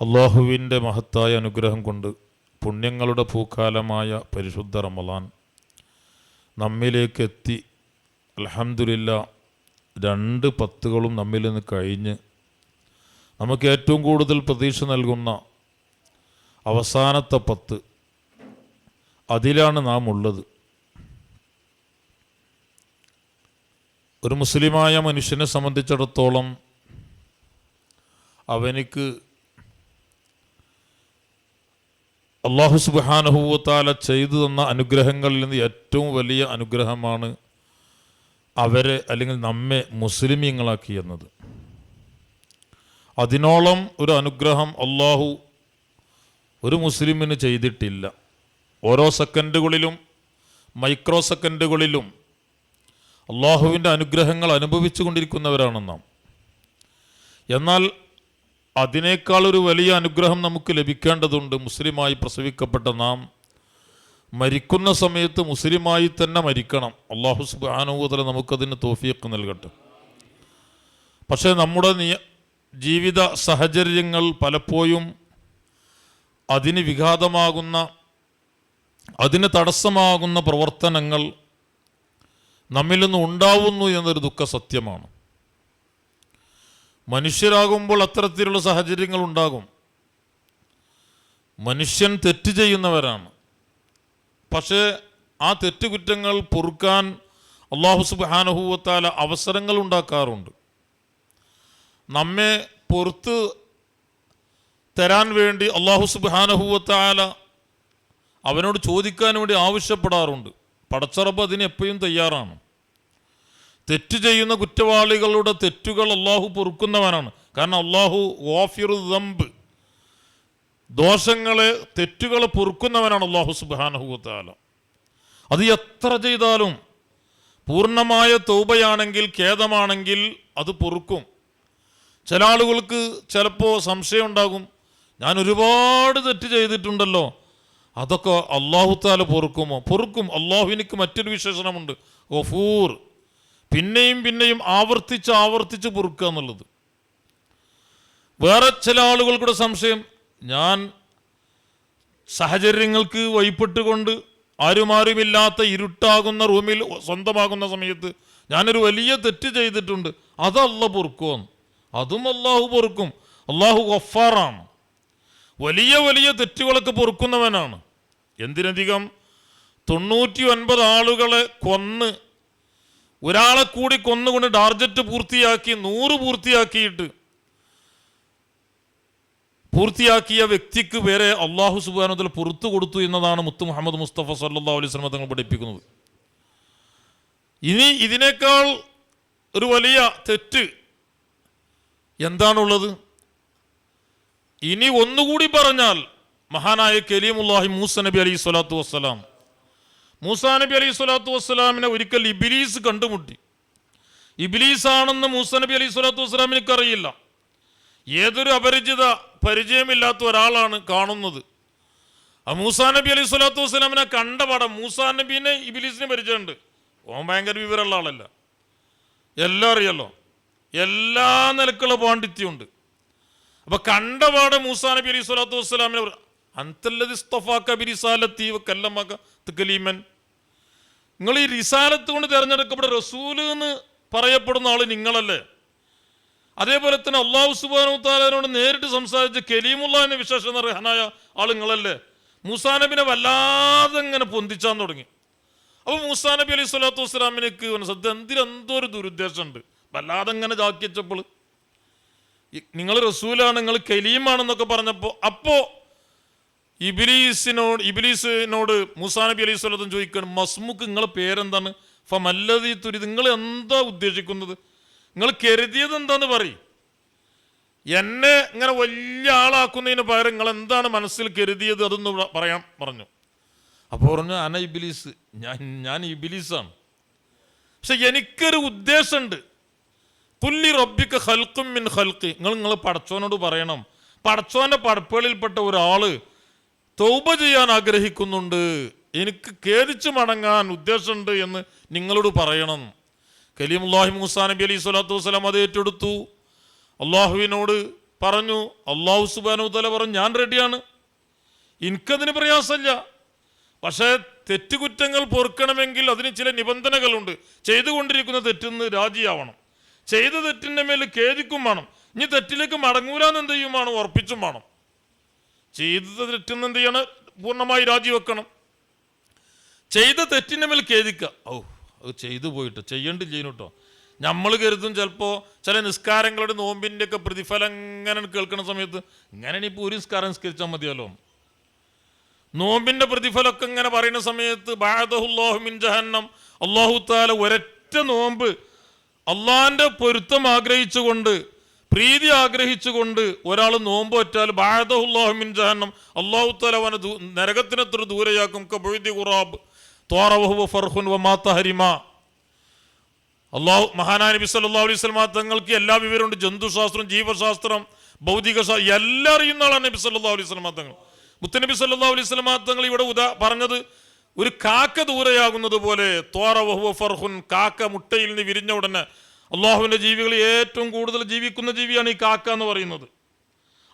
അള്ളാഹുവിൻ്റെ മഹത്തായ അനുഗ്രഹം കൊണ്ട് പുണ്യങ്ങളുടെ പൂക്കാലമായ പരിശുദ്ധ റമളാൻ നമ്മിലേക്ക് എത്തി. അൽഹംദുലില്ലാ, 2 പത്തുകളും നമ്മിൽ നിന്ന് കഴിഞ്ഞ് നമുക്ക് ഏറ്റവും കൂടുതൽ പ്രതീക്ഷ നൽകുന്ന അവസാനത്തെ 10 അതിലാണ് നാം ഉള്ളത്. ഒരു മുസ്ലിമായ മനുഷ്യനെ സംബന്ധിച്ചിടത്തോളം അവനിക്ക് അല്ലാഹു സുബ്ഹാനഹു വ തആല ചെയ്തു തന്ന അനുഗ്രഹങ്ങളിൽ നിന്ന് ഏറ്റവും വലിയ അനുഗ്രഹമാണ് അവരെ അല്ലെങ്കിൽ നമ്മെ മുസ്ലിമീങ്ങളാക്കി എന്നത്. അതിനോളം ഒരു അനുഗ്രഹം അല്ലാഹു ഒരു മുസ്ലിമിന് ചെയ്തിട്ടില്ല. ഓരോ സെക്കൻഡുകളിലും മൈക്രോ സെക്കൻഡുകളിലും അല്ലാഹുവിൻ്റെ അനുഗ്രഹങ്ങൾ അനുഭവിച്ചു കൊണ്ടിരിക്കുന്നവരാണ് നാം. എന്നാൽ അതിനേക്കാളൊരു വലിയ അനുഗ്രഹം നമുക്ക് ലഭിക്കേണ്ടതുണ്ട്. മുസ്ലിമായി പ്രസവിക്കപ്പെട്ട നാം മരിക്കുന്ന സമയത്ത് മുസ്ലിമായി തന്നെ മരിക്കണം. അല്ലാഹു സുബ്ഹാനഹു വ തആല നമുക്കതിന് തൗഫീഖ് നൽകട്ടെ. പക്ഷേ നമ്മുടെ ജീവിത സാഹചര്യങ്ങൾ പലപ്പോഴും അതിന് വിഘാതമാകുന്ന, അതിന് തടസ്സമാകുന്ന പ്രവർത്തനങ്ങൾ നമ്മിൽ നിന്ന് ഉണ്ടാവുന്നു എന്നൊരു ദുഃഖ സത്യമാണ്. മനുഷ്യരാകുമ്പോൾ അത്തരത്തിലുള്ള സാഹചര്യങ്ങൾ ഉണ്ടാകും. മനുഷ്യൻ തെറ്റ് ചെയ്യുന്നവരാണ്. പക്ഷേ ആ തെറ്റുകുറ്റങ്ങൾ പൊറുക്കാൻ അല്ലാഹു സുബ്ഹാനഹു വ തആല അവസരങ്ങൾ ഉണ്ടാക്കാറുണ്ട്. നമ്മെ പൊറുത്ത് തരാൻ വേണ്ടി അല്ലാഹു സുബ്ഹാനഹു വ തആല അവനോട് ചോദിക്കാൻ വേണ്ടി ആവശ്യപ്പെടാറുണ്ട്. പടച്ചറബ് അതിന് എപ്പോഴും തയ്യാറാണ്. തെറ്റ് ചെയ്യുന്ന കുറ്റവാളികളുടെ തെറ്റുകൾ അല്ലാഹു പൊറുക്കുന്നവനാണ്. കാരണം അല്ലാഹു ഗാഫിറു ദംബ്, ദോഷങ്ങളെ തെറ്റുകളെ പൊറുക്കുന്നവനാണ് അല്ലാഹു സുബ്ഹാനഹു വ തആല. അത് എത്ര ചെയ്താലും പൂർണ്ണമായ തൗബയാണെങ്കിൽ, ഖേദമാണെങ്കിൽ അത് പൊറുക്കും. ചില ആളുകൾക്ക് ചിലപ്പോൾ സംശയം ഉണ്ടാകും, ഞാൻ ഒരുപാട് തെറ്റ് ചെയ്തിട്ടുണ്ടല്ലോ, അതൊക്കെ അല്ലാഹു തആല പൊറുക്കുമോ? പൊറുക്കും. അല്ലാഹുവിനിക്ക് മറ്റൊരു വിശേഷണമുണ്ട്, ഗഫൂർ. പിന്നെയും പിന്നെയും ആവർത്തിച്ച് പൊറുക്കുക എന്നുള്ളത്. വേറെ ചില ആളുകൾക്കൂടെ സംശയം, ഞാൻ സാഹചര്യങ്ങൾക്ക് വഴിപ്പെട്ടുകൊണ്ട് ആരുമാരുമില്ലാത്ത ഇരുട്ടാകുന്ന റൂമിൽ സ്വന്തമാകുന്ന സമയത്ത് ഞാനൊരു വലിയ തെറ്റ് ചെയ്തിട്ടുണ്ട്, അത് അല്ലാഹു പൊറുക്കുമോ? അതും അല്ലാഹു പൊറുക്കും. അല്ലാഹു ഗഫാറാണ്. വലിയ വലിയ തെറ്റുകളൊക്കെ പൊറുക്കുന്നവനാണ്. എന്തിനധികം 99 ആളുകളെ കൊന്ന് ഒരാളെ കൂടി കൊന്നുകൊണ്ട് ടാർജറ്റ് പൂർത്തിയാക്കി 100 പൂർത്തിയാക്കിയ വ്യക്തിക്ക് വരെ അല്ലാഹു സുബ്ഹാനഹു വ തആല പുറത്തു കൊടുത്തു എന്നതാണ് മുത്ത് മുഹമ്മദ് മുസ്തഫ സല്ലല്ലാഹു അലൈഹി വസല്ലം തങ്ങൾ പഠിപ്പിക്കുന്നത്. ഇനി ഇതിനേക്കാൾ ഒരു വലിയ തെറ്റ് എന്താണുള്ളത്? ഇനി ഒന്നുകൂടി പറഞ്ഞാൽ, മഹാനായ കലീമുല്ലാഹി മൂസ നബി അലൈഹി സ്വലാത്തു വസ്സലാം, മൂസാ നബി അലൈഹി സ്വലാത്തു വസ്സലാമിനെ ഒരിക്കൽ ഇബ്ലീസ് കണ്ടുമുട്ടി. ഇബ്ലീസാണെന്ന് മൂസാ നബി അലൈഹി സ്വലാത്തു വസ്സലാമിനക്ക് അറിയില്ല. ഏതൊരു അപരിചിത പരിചയമില്ലാത്ത ഒരാളാണ് കാണുന്നത്. ആ മൂസാ നബി അലൈഹി സ്വലാത്തു വസ്സലാമിനെ കണ്ട പടം, മൂസാ നബീനെ ഇബ്ലീസിനെ പരിചയമുണ്ട്. ഓൻ ഭയങ്കര വിവരമുള്ള ആളല്ല, എല്ലാം അറിയല്ലോ, എല്ലാ നിലക്കുള്ള പാണ്ഡിത്യമുണ്ട്. അപ്പൊ കണ്ടപാടെ മൂസാ നബി അലൈഹി സ്വലാത്തു വസ്സലാമിനെ, അൻതല്ലദി ഇസ്തഫാക ബിരിസാലത്തി വകല്ലമക തകലീമൻ, നിങ്ങൾ ഈ റിസാലത്ത് കൊണ്ട് തിരഞ്ഞെടുക്കപ്പെട്ട റസൂൽ എന്ന് പറയപ്പെടുന്ന ആള് നിങ്ങളല്ലേ? അതേപോലെ തന്നെ അല്ലാഹു സുബ്ഹാനഹു വ തആലയോട് നേരിട്ട് സംസാരിച്ച് കലീമുല്ലാഹ് എന്ന വിശേഷണ റഹനായ ആൾ നിങ്ങളല്ലേ? മൂസാ നബിനെ വല്ലാതെ ഇങ്ങനെ പൊന്തിച്ചാൻ തുടങ്ങി. അപ്പൊ മൂസാ നബി അലൈഹി സ്വലാത്തു വസ്സലാമിനക്ക് സത്യം എന്തിനെന്തോ ഒരു ദുരുദ്ദേശമുണ്ട്. വല്ലാതെ ഇങ്ങനെ ചാക്കിച്ചപ്പോൾ, നിങ്ങൾ റസൂലാണ്, നിങ്ങൾ കലീമാണെന്നൊക്കെ പറഞ്ഞപ്പോൾ, അപ്പോൾ ഇബ്ലീസിനോട് മൂസാ നബി അലൈഹി സ്വലാത്തും ചോദിക്കുകയാണ്, മസ്മുക്ക്, നിങ്ങളെ പേരെന്താണ്? ഫമല്ലദീ തുരീദ്, നിങ്ങൾ എന്താ ഉദ്ദേശിക്കുന്നത്? നിങ്ങൾ കരുതിയത് എന്താന്ന് പറയും. എന്നെ ഇങ്ങനെ വലിയ ആളാക്കുന്നതിന് പകരം നിങ്ങൾ എന്താണ് മനസ്സിൽ കരുതിയത്, അതൊന്ന് പറയാൻ പറഞ്ഞു. അപ്പോൾ പറഞ്ഞു, അന ഇബ്ലീസ്, ഞാൻ ഇബ്ലീസാണ്. പക്ഷെ എനിക്കൊരു ഉദ്ദേശമുണ്ട്. കുല്ലി റബ്ബിക ഖൽഖും മിൻ ഖൽഖി, നിങ്ങൾ പടച്ചോനോട് പറയണം, പടച്ചോന്റെ പടപ്പുകളിൽപ്പെട്ട ഒരാള് തൗബ ചെയ്യാൻ ആഗ്രഹിക്കുന്നുണ്ട്, എനിക്ക് ഖേദിച്ചു മടങ്ങാൻ ഉദ്ദേശമുണ്ട് എന്ന് നിങ്ങളോട് പറയണം. കലീമുല്ലാഹി മൂസാ നബി അലൈഹി സ്വലാത്തു വസ്സലാം അത് ഏറ്റെടുത്തു. അള്ളാഹുവിനോട് പറഞ്ഞു. അല്ലാഹു സുബ്ഹാനഹു വ തആല പറഞ്ഞു, ഞാൻ റെഡിയാണ്, എനിക്കതിന് പ്രയാസമില്ല. പക്ഷേ തെറ്റുകുറ്റങ്ങൾ പൊറുക്കണമെങ്കിൽ അതിന് ചില നിബന്ധനകളുണ്ട്. ചെയ്തുകൊണ്ടിരിക്കുന്ന തെറ്റിന്ന് രാജിയാവണം, ചെയ്ത തെറ്റിൻ്റെ മേൽ ഖേദിക്കും വേണം, ഇനി തെറ്റിലേക്ക് മടങ്ങൂലാന്ന് എന്ത് ചെയ്യും വേണം, ഉറപ്പിച്ചും വേണം. ചെയ്ത തെറ്റിന്ന് എന്ത് ചെയ്യണം, പൂർണ്ണമായി രാജിവെക്കണം. ചെയ്ത തെറ്റിൻ്റെ മേൽ ഖേദിക്കുക. അത് ചെയ്തു പോയിട്ട് ചെയ്യേണ്ടി ചെയ്യുന്നു കേട്ടോ. നമ്മൾ കരുതും ചിലപ്പോൾ ചില നിസ്കാരങ്ങളുടെ നോമ്പിൻ്റെ ഒക്കെ പ്രതിഫലം ഇങ്ങനെ കേൾക്കുന്ന സമയത്ത് ഇങ്ങനെ ഇപ്പോൾ ഒരു നിസ്കാരം നിസ്കരിച്ചാൽ മതിയല്ലോ. നോമ്പിൻ്റെ പ്രതിഫലമൊക്കെ ഇങ്ങനെ പറയുന്ന സമയത്ത് ബഅദഹുല്ലാഹു മിൻ ജഹന്നം, അല്ലാഹു തആല ഒരൊറ്റ നോമ്പ് അള്ളാഹിൻ്റെ പൊരുത്തം ആഗ്രഹിച്ചുകൊണ്ട്, പ്രീതി ആഗ്രഹിച്ചുകൊണ്ട് ഒരാൾ നോമ്പ് വറ്റാൽ ബഅദഹുല്ലാഹു മിൻ ജഹന്നം, അല്ലാഹു തആല അവനെ നരകത്തിനെത്ര ദൂരെയാക്കും. കബുഇദി ഖുറാബ് ത്വറവഹു ഫർഹുൻ വമാ തഹരിമ. മഹാനായ നബി സല്ലല്ലാഹു അലൈഹി വസല്ലം തങ്ങൾക്ക് എല്ലാ വിവരമുണ്ട്. ജന്തുശാസ്ത്രം, ജീവശാസ്ത്രം, ഭൗതിക എല്ലാം അറിയുന്ന ആളാണ് നബി സല്ലല്ലാഹു അലൈഹി വസല്ലം തങ്ങൾ. മുത്തനബി സല്ലല്ലാഹു അലൈഹി വസല്ലം തങ്ങൾ ഇവിടെ പറഞ്ഞത് ഒരു കാക്ക ദൂരെയാകുന്നത് പോലെ ത്വറവഹു ഫർഹുൻ, കാക്ക മുട്ടയിൽ നിന്ന് വിരിഞ്ഞ ഉടനെ അള്ളാഹുവിൻ്റെ ജീവികളിൽ ഏറ്റവും കൂടുതൽ ജീവിക്കുന്ന ജീവിയാണ് ഈ കാക്ക എന്ന് പറയുന്നത്.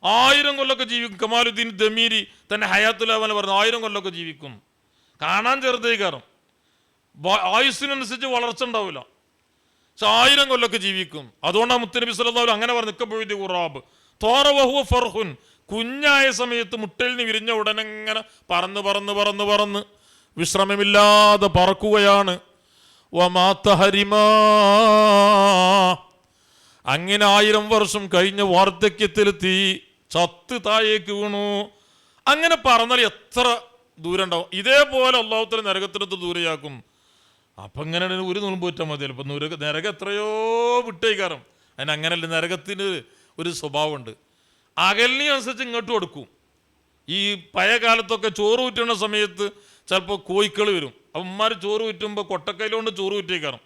1000 കൊല്ലമൊക്കെ ജീവിക്കും. കമാലുദ്ദീൻ ദമീരി തന്നെ ഹയാത്തുൽ അവൽ പറഞ്ഞു 1000 കൊല്ലമൊക്കെ ജീവിക്കും. കാണാൻ ചെറുതേ കാരണം ആയുസ്സിനനുസരിച്ച് വളർച്ച ഉണ്ടാവില്ല, പക്ഷെ 1000 കൊല്ലമൊക്കെ ജീവിക്കും. അതുകൊണ്ടാണ് മുത്തനബി സല്ലല്ലാഹു അലൈഹി അങ്ങനെ പറഞ്ഞു, കബുഇദി ഖുറാബ് ത്വറവഹു ഫർഹുൻ, കുഞ്ഞായ സമയത്ത് മുട്ടയിൽ നിന്ന് വിരിഞ്ഞ ഉടനെ ഇങ്ങനെ പറന്ന് പറന്ന് പറന്ന് പറന്ന് വിശ്രമമില്ലാതെ പറക്കുകയാണ്. വമാ തഹരിമാ, അങ്ങനെ 1000 വർഷം കഴിഞ്ഞ വാർദ്ധക്യത്തിലെത്തി, ചത്ത് താഴേക്ക് വീണു. അങ്ങനെ പറഞ്ഞാൽ എത്ര ദൂരം ഉണ്ടാവും. ഇതേപോലെ അല്ലാഹു തആല നരകത്തിനത്ത് ദൂരെയാക്കും. അപ്പം ഇങ്ങനെ ഒരു നോമ്പ് പറ്റാൻ മതിയല്ലോ. ഇപ്പം നരകം എത്രയോ വിട്ടേക്കാരം. അതിനങ്ങനല്ല, നരകത്തിന് ഒരു സ്വഭാവമുണ്ട്, അകലിനനുസരിച്ച് ഇങ്ങോട്ട് കൊടുക്കും. ഈ പഴയ കാലത്തൊക്കെ ചോറ് ഊറ്റുന്ന സമയത്ത് ചിലപ്പോൾ കോഴിക്കൾ വരും. അപ്പം ഉമ്മാർ ചോറ് ഊറ്റുമ്പോൾ കൊട്ടക്കൈലുകൊണ്ട് ചോറ് ഊറ്റിയേക്കാറും.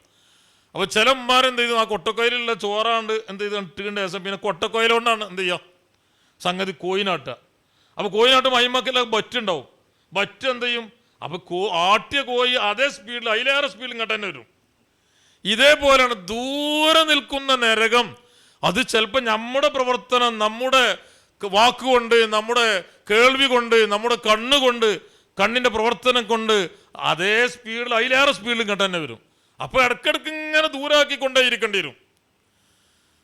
അപ്പോൾ ചില ഉമ്മാരെന്ത് ചെയ്തു, ആ കൊട്ടക്കൈലുള്ള ചോറാണ്ട് എന്ത് ചെയ്ത് ഇട്ടുകൊണ്ട് ശേഷം പിന്നെ കൊട്ടക്കൈലുകൊണ്ടാണ് എന്ത് ചെയ്യുക, സംഗതി കോയിനാട്ടുക. അപ്പോൾ കോയിനാട്ട് മൈമക്കെല്ലാം ബറ്റുണ്ടാവും. ബറ്റ് എന്ത് ചെയ്യും, അപ്പോൾ ആട്ടിയ കോഴി അതേ സ്പീഡിൽ അതിലേറെ സ്പീഡിൽ ഇങ്ങോട്ട് തന്നെ വരും. ഇതേപോലെയാണ് ദൂരെ നിൽക്കുന്ന നരകം. അത് ചിലപ്പോൾ നമ്മുടെ പ്രവർത്തനം, നമ്മുടെ വാക്കുകൊണ്ട്, നമ്മുടെ കേൾവി കൊണ്ട്, നമ്മുടെ കണ്ണുകൊണ്ട്, കണ്ണിൻ്റെ പ്രവർത്തനം കൊണ്ട് അതേ സ്പീഡിൽ അതിലേറെ സ്പീഡിൽ ഇങ്ങോട്ട് തന്നെ വരും. അപ്പോൾ ഇടയ്ക്കിടയ്ക്ക് ഇങ്ങനെ ദൂരാക്കിക്കൊണ്ടേ ഇരിക്കേണ്ടി വരും.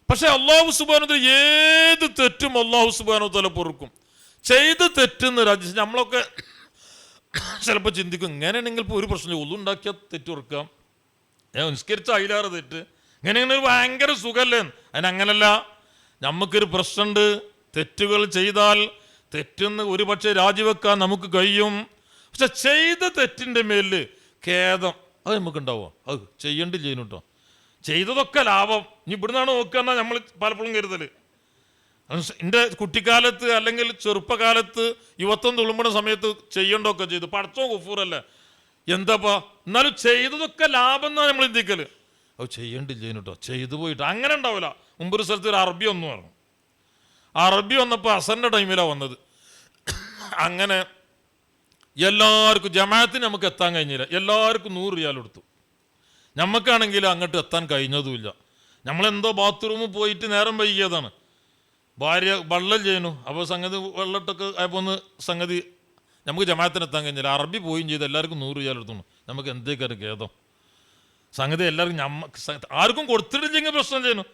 പക്ഷെ അല്ലാഹു സുബ്ഹാനഹു വ തആല ഏത് തെറ്റും അല്ലാഹു സുബ്ഹാനഹു വ തആല പൊറുക്കും. ചെയ്ത് തെറ്റെന്ന് നമ്മളൊക്കെ ചിലപ്പോൾ ചിന്തിക്കും, ഇങ്ങനെയാണെങ്കിൽ ഇപ്പോൾ ഒരു പ്രശ്നം ഒന്നും ഉണ്ടാക്കിയാൽ തെറ്റ് ഓർക്കാം, നിസ്കരിച്ച അതിലേറെ തെറ്റ്, ഇങ്ങനെ ഒരു ഭയങ്കര സുഖമല്ലേ. അതിനങ്ങനല്ല, നമുക്കൊരു പ്രശ്നമുണ്ട്. തെറ്റുകൾ ചെയ്താൽ തെറ്റെന്ന് ഒരു പക്ഷേ രാജിവെക്കാൻ നമുക്ക് കഴിയും. പക്ഷെ ചെയ്ത തെറ്റിൻ്റെ മേലിൽ ഖേദം അത് നമുക്കുണ്ടാവുക. അത് ചെയ്യേണ്ടി ചെയ്യുന്നു കേട്ടോ. ചെയ്തതൊക്കെ ലാഭം. ഇനി ഇവിടുന്നാണ് നോക്കുക എന്നാൽ നമ്മൾ പലപ്പോഴും കരുതൽ. എൻ്റെ കുട്ടിക്കാലത്ത് അല്ലെങ്കിൽ ചെറുപ്പകാലത്ത് യുവത്വം തുളുമ്പുന്ന സമയത്ത് ചെയ്യേണ്ടതൊക്കെ ചെയ്തു. പടച്ചോ ഗഫൂറല്ലേ, എന്താപ്പാ, എന്നാലും ചെയ്തതൊക്കെ ലാഭം എന്നാണ് നമ്മൾ ചിന്തിക്കൽ. അത് ചെയ്യേണ്ടി ചെയ്യുന്നു കേട്ടോ, ചെയ്തു പോയിട്ട് അങ്ങനെ ഉണ്ടാവില്ല. മുമ്പൊരു സ്ഥലത്ത് ഒരു അറബി ഒന്ന് പറഞ്ഞു. അറബി വന്നപ്പോൾ അസറിൻ്റെ ടൈമിലാണ് വന്നത്. അങ്ങനെ എല്ലാവർക്കും ജമാഅത്തിന് നമുക്ക് എത്താൻ കഴിഞ്ഞില്ല. എല്ലാവർക്കും 100 റിയാൽ കൊടുത്തു. നമുക്കാണെങ്കിൽ അങ്ങോട്ട് എത്താൻ കഴിഞ്ഞതുമില്ല. നമ്മളെന്തോ ബാത്റൂമിൽ പോയിട്ട് നേരം വൈകിയതാണ്. ഭാര്യ വെള്ളം ചെയ്യുന്നു. അപ്പോൾ സംഗതി വെള്ളട്ടൊക്കെ ആയപ്പോൾ ഒന്ന് സംഗതി നമുക്ക് ജമാഅത്തിന് എത്താൻ കഴിഞ്ഞില്ല. അറബി പോയും ചെയ്ത് എല്ലാവർക്കും 100 റിയാൽ എടുത്തു. നമുക്ക് എന്തേക്കാരും ഖേദം. സംഗതി എല്ലാവർക്കും ആർക്കും കൊടുത്തിട്ടില്ലെങ്കിൽ പ്രശ്നം ചെയ്യുന്നു.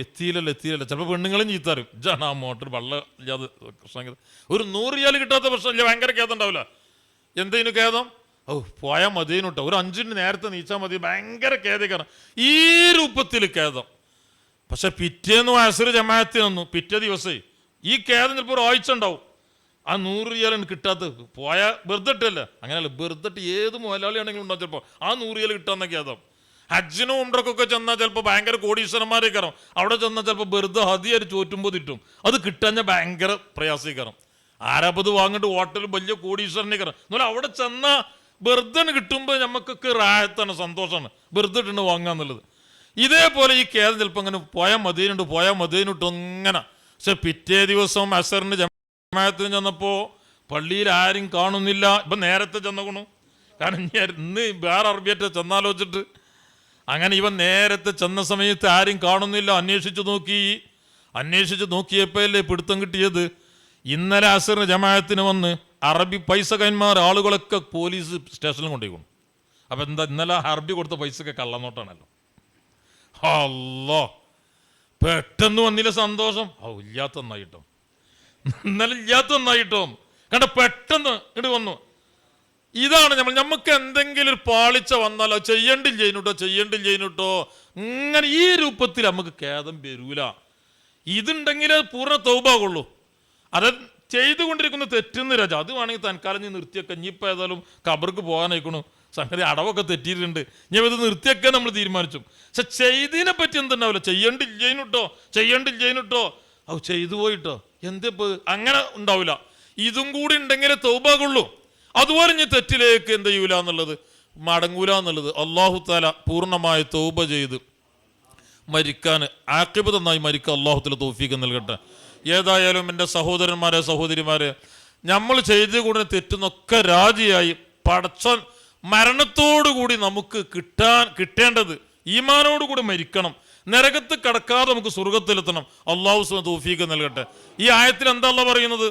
എത്തിയില്ലല്ലോ. ചിലപ്പോൾ പെണ്ണുങ്ങളും ചീത്താരും, ഇജാണ് ആ മോട്ടർ വെള്ളം ഇല്ലാതെ സംഗതി. ഒരു 100 റിയാൽ കിട്ടാത്ത പ്രശ്നമില്ല, ഭയങ്കര ഖേദം ഉണ്ടാവില്ല. എന്തേനു ഖേദം? പോയാൽ മതിയെന്നു കേട്ടോ, ഒരു 5 മിനിറ്റ് നേരത്തെ നീച്ചാൽ മതി, ഭയങ്കര ഖേദിക്കണം. ഈ രൂപത്തിൽ ഖേദം. പക്ഷെ പിറ്റേന്ന് അസ്ർ ജമാഅത്തിനൊന്നു പിറ്റേ ദിവസേ ഈ ഖേദം ചിലപ്പോൾ ഒരു ആഴ്ച ഉണ്ടാവും. ആ 100 റിയാലാണ് കിട്ടാത്തത്. പോയാൽ വെറുതെ ഇട്ടല്ല, അങ്ങനെയല്ല, വെറുതെ ഏത് മുതലാളിയാണെങ്കിലും ഉണ്ടാവും ചിലപ്പോൾ ആ 100 റിയാൽ കിട്ടാന്ന ഖേദം. ഹജ്ജിനും ഉംറക്കൊക്കെ ചെന്നാൽ ചിലപ്പോൾ ഭയങ്കര കോടീശ്വരന്മാരെ കയറും. അവിടെ ചെന്നാൽ ചിലപ്പോൾ വെറുതെ ഹദിയാര് ചോറ്റുമ്പോൾ തിട്ടും. അത് കിട്ടാഞ്ഞാൽ ഭയങ്കര പ്രയാസീകരം. ആരാപ്പത് വാങ്ങിട്ട് ഹോട്ടലിൽ വലിയ കോടീശ്വരനെ കയറും. എന്നാൽ അവിടെ ചെന്നാൽ വെറുതെ കിട്ടുമ്പോൾ നമുക്കൊക്കെ റാഹത്താണ്, സന്തോഷമാണ്, വെറുതെ ഇട്ടുണ്ട് വാങ്ങാന്നുള്ളത്. ഇതേപോലെ ഈ ഖേദം ചിലപ്പോൾ അങ്ങനെ പോയാൽ മതിയിനുണ്ട് അങ്ങനെ. പക്ഷെ പിറ്റേ ദിവസം അസറിന് ജമാഅത്തിന് ചെന്നപ്പോൾ പള്ളിയിൽ ആരും കാണുന്നില്ല. ഇപ്പം നേരത്തെ ചെന്നോണു, കാരണം ഇന്ന് വേറെ അറബിയായിട്ട് ചെന്നാലോചിച്ചിട്ട്. അങ്ങനെ ഇവൻ നേരത്തെ ചെന്ന സമയത്ത് ആരും കാണുന്നില്ല. അന്വേഷിച്ചു നോക്കി, അന്വേഷിച്ച് നോക്കിയപ്പോഴല്ലേ പിടുത്തം കിട്ടിയത്. ഇന്നലെ അസറിന് ജമാഅത്തിന് വന്ന് അറബി പൈസ കൈമാർ ആളുകളൊക്കെ പോലീസ് സ്റ്റേഷനിൽ കൊണ്ടുപോയിക്കും. അപ്പം എന്താ, ഇന്നലെ അറബി കൊടുത്ത പൈസയൊക്കെ കള്ളനോട്ടാണല്ലോ. അല്ലോ, പെട്ടെന്ന് വന്നില്ല സന്തോഷം. ഇല്ലാത്തന്നായിട്ടോ, ഇന്നലെ ഇല്ലാത്തന്നായിട്ടോ കണ്ട, പെട്ടെന്ന് ഇങ്ങോട്ട് വന്നു. ഇതാണ് നമുക്ക് എന്തെങ്കിലും ഒരു പാളിച്ച വന്നാൽ അത് ചെയ്യണ്ടില്ലേനുട്ടോ ഇങ്ങനെ ഈ രൂപത്തിൽ നമുക്ക് ഖേദം വരൂല. ഇതുണ്ടെങ്കിൽ അത് പൂർണ്ണ തൗബാകുള്ളൂ. അത് ചെയ്തുകൊണ്ടിരിക്കുന്ന തെറ്റുന്ന രജ, അത് വേണമെങ്കിൽ തൽക്കാലം നീ നിർത്തിയൊക്കെ. ഇനിയിപ്പോൾ ഏതായാലും ഖബർക്ക് പോകാനായിക്കണു, സംഗതി അടവൊക്കെ തെറ്റിയിട്ടുണ്ട്, ഇനി ഇത് നിർത്തിയൊക്കെ നമ്മൾ തീരുമാനിച്ചു. പക്ഷെ ചെയ്തതിനെ പറ്റി എന്തുണ്ടാവില്ല, ചെയ്യണ്ടില്ലേനുട്ടോ അത് ചെയ്തു പോയിട്ടോ എന്തിപ്പോ അങ്ങനെ ഉണ്ടാവില്ല. ഇതും കൂടി ഉണ്ടെങ്കിലേ തൗബാകുള്ളൂ. അതുപോലെ ഇനി തെറ്റിലേക്ക് എന്ത് ചെയ്യൂല എന്നുള്ളത്, മടങ്ങൂല എന്നുള്ളത്. അള്ളാഹു തആല പൂർണ്ണമായി തൗബ ചെയ്ത് മരിക്കാൻ, ആഖിബത്ത് നന്നായി മരിക്കാൻ അള്ളാഹു തആല തൗഫീഖ് നൽകട്ടെ. ഏതായാലും എൻ്റെ സഹോദരന്മാരെ സഹോദരിമാരെ, നമ്മൾ ചെയ്തു കൂടെ തെറ്റുന്നൊക്കെ രാജിയായി പടച്ചോൻ മരണത്തോടുകൂടി നമുക്ക് കിട്ടേണ്ടത് ഈമാനോടുകൂടി മരിക്കണം. നരകത്ത് കടക്കാതെ നമുക്ക് സ്വർഗത്തിലെത്തണം. അള്ളാഹു തൗഫീഖ് നൽകട്ടെ. ഈ ആയത്തിൽ എന്താ അല്ലാഹു പറയുന്നത്?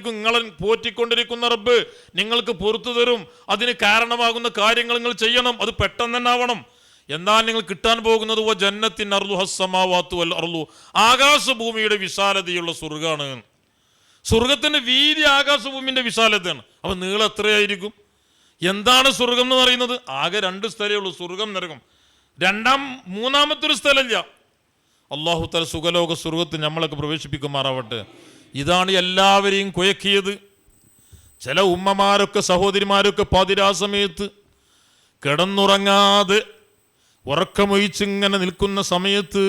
നിങ്ങളെ പോറ്റിക്കൊണ്ടിരിക്കുന്ന റബ്ബ് നിങ്ങൾക്ക് പുറത്തു തരും. അതിന് കാരണമാകുന്ന കാര്യങ്ങൾ നിങ്ങൾ ചെയ്യണം. അത് പെട്ടെന്ന് തന്നെ ആവണം. എന്നാൽ നിങ്ങൾ കിട്ടാൻ പോകുന്നത് ജന്നത്തിൻ അർളുഹസ്സമാവാത്തു വൽ അർളു, ആകാശഭൂമിയുടെ വിശാലതയുള്ള സ്വർഗ്ഗാണ്. സ്വർഗത്തിന്റെ വീതി ആകാശഭൂമിന്റെ വിശാലതയാണ്. അപ്പൊ നീളം എത്രയായിരിക്കും? എന്താണ് സ്വർഗം എന്ന് പറയുന്നത്? ആകെ 2 സ്ഥലമേ ഉള്ളൂ, സ്വർഗം നരകം. മൂന്നാമത്തെ ഒരു സ്ഥലമില്ല. അള്ളാഹു തആല സുഖലോക സ്വർഗത്തിൽ നമ്മളൊക്കെ പ്രവേശിപ്പിക്കുമാറാവട്ടെ. ഇതാണ് എല്ലാവരെയും കുഴക്കിയത്. ചില ഉമ്മമാരൊക്കെ സഹോദരിമാരൊക്കെ പാതിരാ സമയത്ത് കിടന്നുറങ്ങാതെ ഉറക്കമൊഴിച്ചിങ്ങനെ നിൽക്കുന്ന സമയത്ത്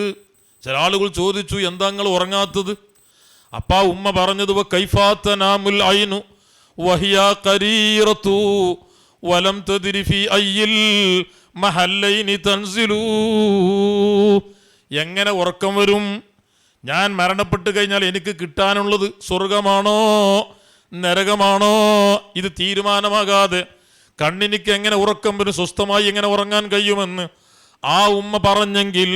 ചില ആളുകൾ ചോദിച്ചു, എന്താ നിങ്ങൾ ഉറങ്ങാത്തത്? അപ്പാ ഉമ്മ പറഞ്ഞത്, കൈഫാത്തനാമുൽ ഐനു വഹിയ ഖരീറതു വലം തദ്രി ഫീ അയ്യിൽ മഹല്ലൈനി തൻസിലൂ. എങ്ങനെ ഉറക്കം വരും? ഞാൻ മരണപ്പെട്ട് കഴിഞ്ഞാൽ എനിക്ക് കിട്ടാനുള്ളത് സ്വർഗമാണോ നരകമാണോ? ഇത് തീരുമാനമാകാതെ കണ്ണിനിക്ക് എങ്ങനെ ഉറക്കം വരും, സ്വസ്ഥമായി എങ്ങനെ ഉറങ്ങാൻ കഴിയുമെന്ന് ആ ഉമ്മ പറഞ്ഞെങ്കിൽ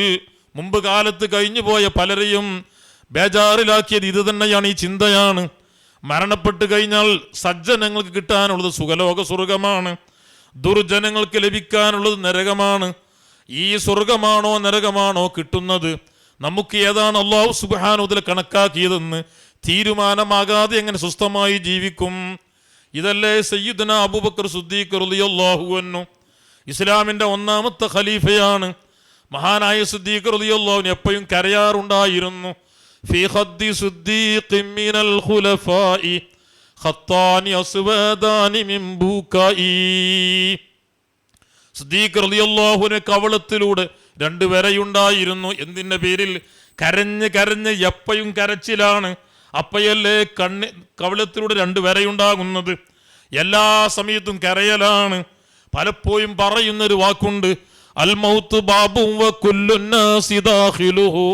മുമ്പ് കാലത്ത് കഴിഞ്ഞു പോയ പലരെയും ബേജാറിലാക്കിയത് ഇത് തന്നെയാണ്, ഈ ചിന്തയാണ്. മരണപ്പെട്ട് കഴിഞ്ഞാൽ സജ്ജനങ്ങൾക്ക് കിട്ടാനുള്ളത് സുഖലോക സ്വർഗമാണ്, ദുർജനങ്ങൾക്ക് ലഭിക്കാനുള്ളത് നരകമാണ്. ഈ സ്വർഗമാണോ നരകമാണോ കിട്ടുന്നത്, നമുക്ക് ഏതാണ് അല്ലാഹു സുബ്ഹാനഹു വ തആല കണക്കാക്കിയതെന്ന് തീരുമാനമാകാതെ എങ്ങനെ സ്വസ്ഥമായി ജീവിക്കും? ഇതല്ലേ സയ്യിദുന അബൂബക്കർ സിദ്ദീഖ് റളിയല്ലാഹു അൻഹു, ഇസ്ലാമിന്റെ 1ാമത്തെ ഖലീഫയാണ്. മഹാനായ സിദ്ദീഖ് റളിയല്ലാഹു അൻഹു എപ്പോഴും കരയാറുണ്ടായിരുന്നു. ഫീ ഖദ്ദി സിദ്ദീഖിൻ മിനൽ ഖുലഫാഇ ഖത്താനി അസ്വദാനി മിൻ ബുകായി. സിദ്ദീഖ് റളിയല്ലാഹു അൻഹു കവളത്തിലൂടെ 2 വരയുണ്ടായിരുന്നു. എന്തിന്റെ പേരിൽ? കരഞ്ഞ് കരഞ്ഞ് എപ്പോഴും കരച്ചിലാണ്. അപ്പയല്ലേ കവളത്തിലൂടെ 2 വരയുണ്ടാകുന്നത്. എല്ലാ സമയത്തും കരയലാണ്. പലപ്പോഴും പറയുന്നൊരു വാക്കുണ്ട്, അൽ മൗത്ത് ബാബും വ കുല്ലുന്നാസി ദാഖിലുഹു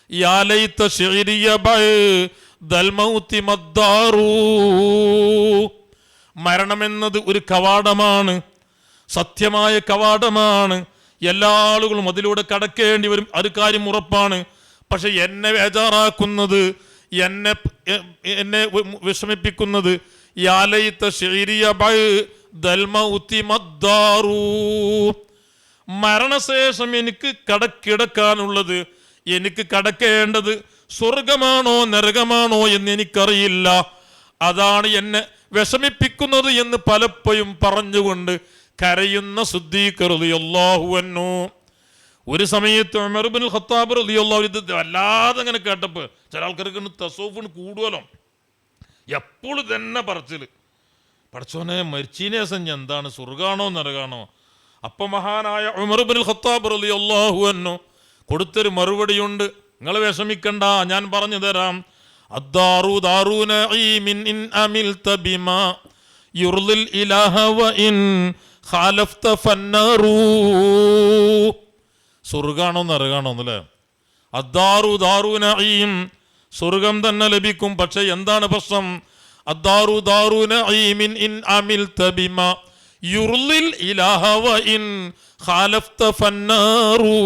യാ ലൈത ശിഅരിയ ബഅദൽ മൗതി മദ്ദാറു. മരണമെന്നത് ഒരു കവാടമാണ്, സത്യമായ കവാടമാണ്. എല്ലാ ആളുകളും അതിലൂടെ കടക്കേണ്ടി വരും, അത് കാര്യം ഉറപ്പാണ്. പക്ഷെ എന്നെ ബേജാറാക്കുന്നത്, എന്നെ വിഷമിപ്പിക്കുന്നത് യാ ലൈത ശിഅരിയ ബഅദൽ മൗതി മദ്ദാറു. മരണശേഷം എനിക്ക് കിടക്കാനുള്ളത്, എനിക്ക് കടക്കേണ്ടത് സ്വർഗമാണോ നരകമാണോ എന്ന് എനിക്കറിയില്ല, അതാണ് എന്നെ വിഷമിപ്പിക്കുന്നത് എന്ന് പലപ്പോഴും പറഞ്ഞുകൊണ്ട് കരയുന്ന സിദ്ദീഖ് റളിയല്ലാഹു അൻഹു. ഒരു സമയത്ത് ഉമർ ഇബ്നുൽ ഖത്താബ് റളിയല്ലാഹു അൻഹു ഇത് വല്ലാതെ അങ്ങനെ കേട്ടപ്പോൾ, ചില ആൾക്കാർക്ക് തസൗഫിന് കൂടുമല്ലോ, എപ്പോഴും തന്നെ പറച്ചില്, പടച്ചോനെ മരിച്ചീനെ ദിവസം എന്താണ് സ്വർഗാണോ നരകാണോ? അപ്പൊ മഹാനായ ഉമർ ഇബ്നുൽ ഖത്താബ് റളിയല്ലാഹു അൻഹു കൊടുത്തൊരു മറുപടിയുണ്ട്, നിങ്ങൾ വിഷമിക്കണ്ട, ഞാൻ പറഞ്ഞു തരാം. അദ്ദാറു ദാറു നഈമിൻ ഇൻ അമിൽത ബിമാ യുർദിൽ ഇലാഹ വ ഇൻ ഖാലഫ്ത ഫന്നറു. സ്വർഗാണോ നരകാണോ എന്നല്ലേ? അദ്ദാറു ദാറു നഈം, സ്വർഗം തന്നെ ലഭിക്കും. പക്ഷെ എന്താണ് പ്രശ്നം? അദ്ദാറു ദാറു നഈമിൻ ഇൻ അമിൽത ബിമാ യുർദിൽ ഇലാഹ വ ഇൻ ഖാലഫ്ത ഫന്നറു.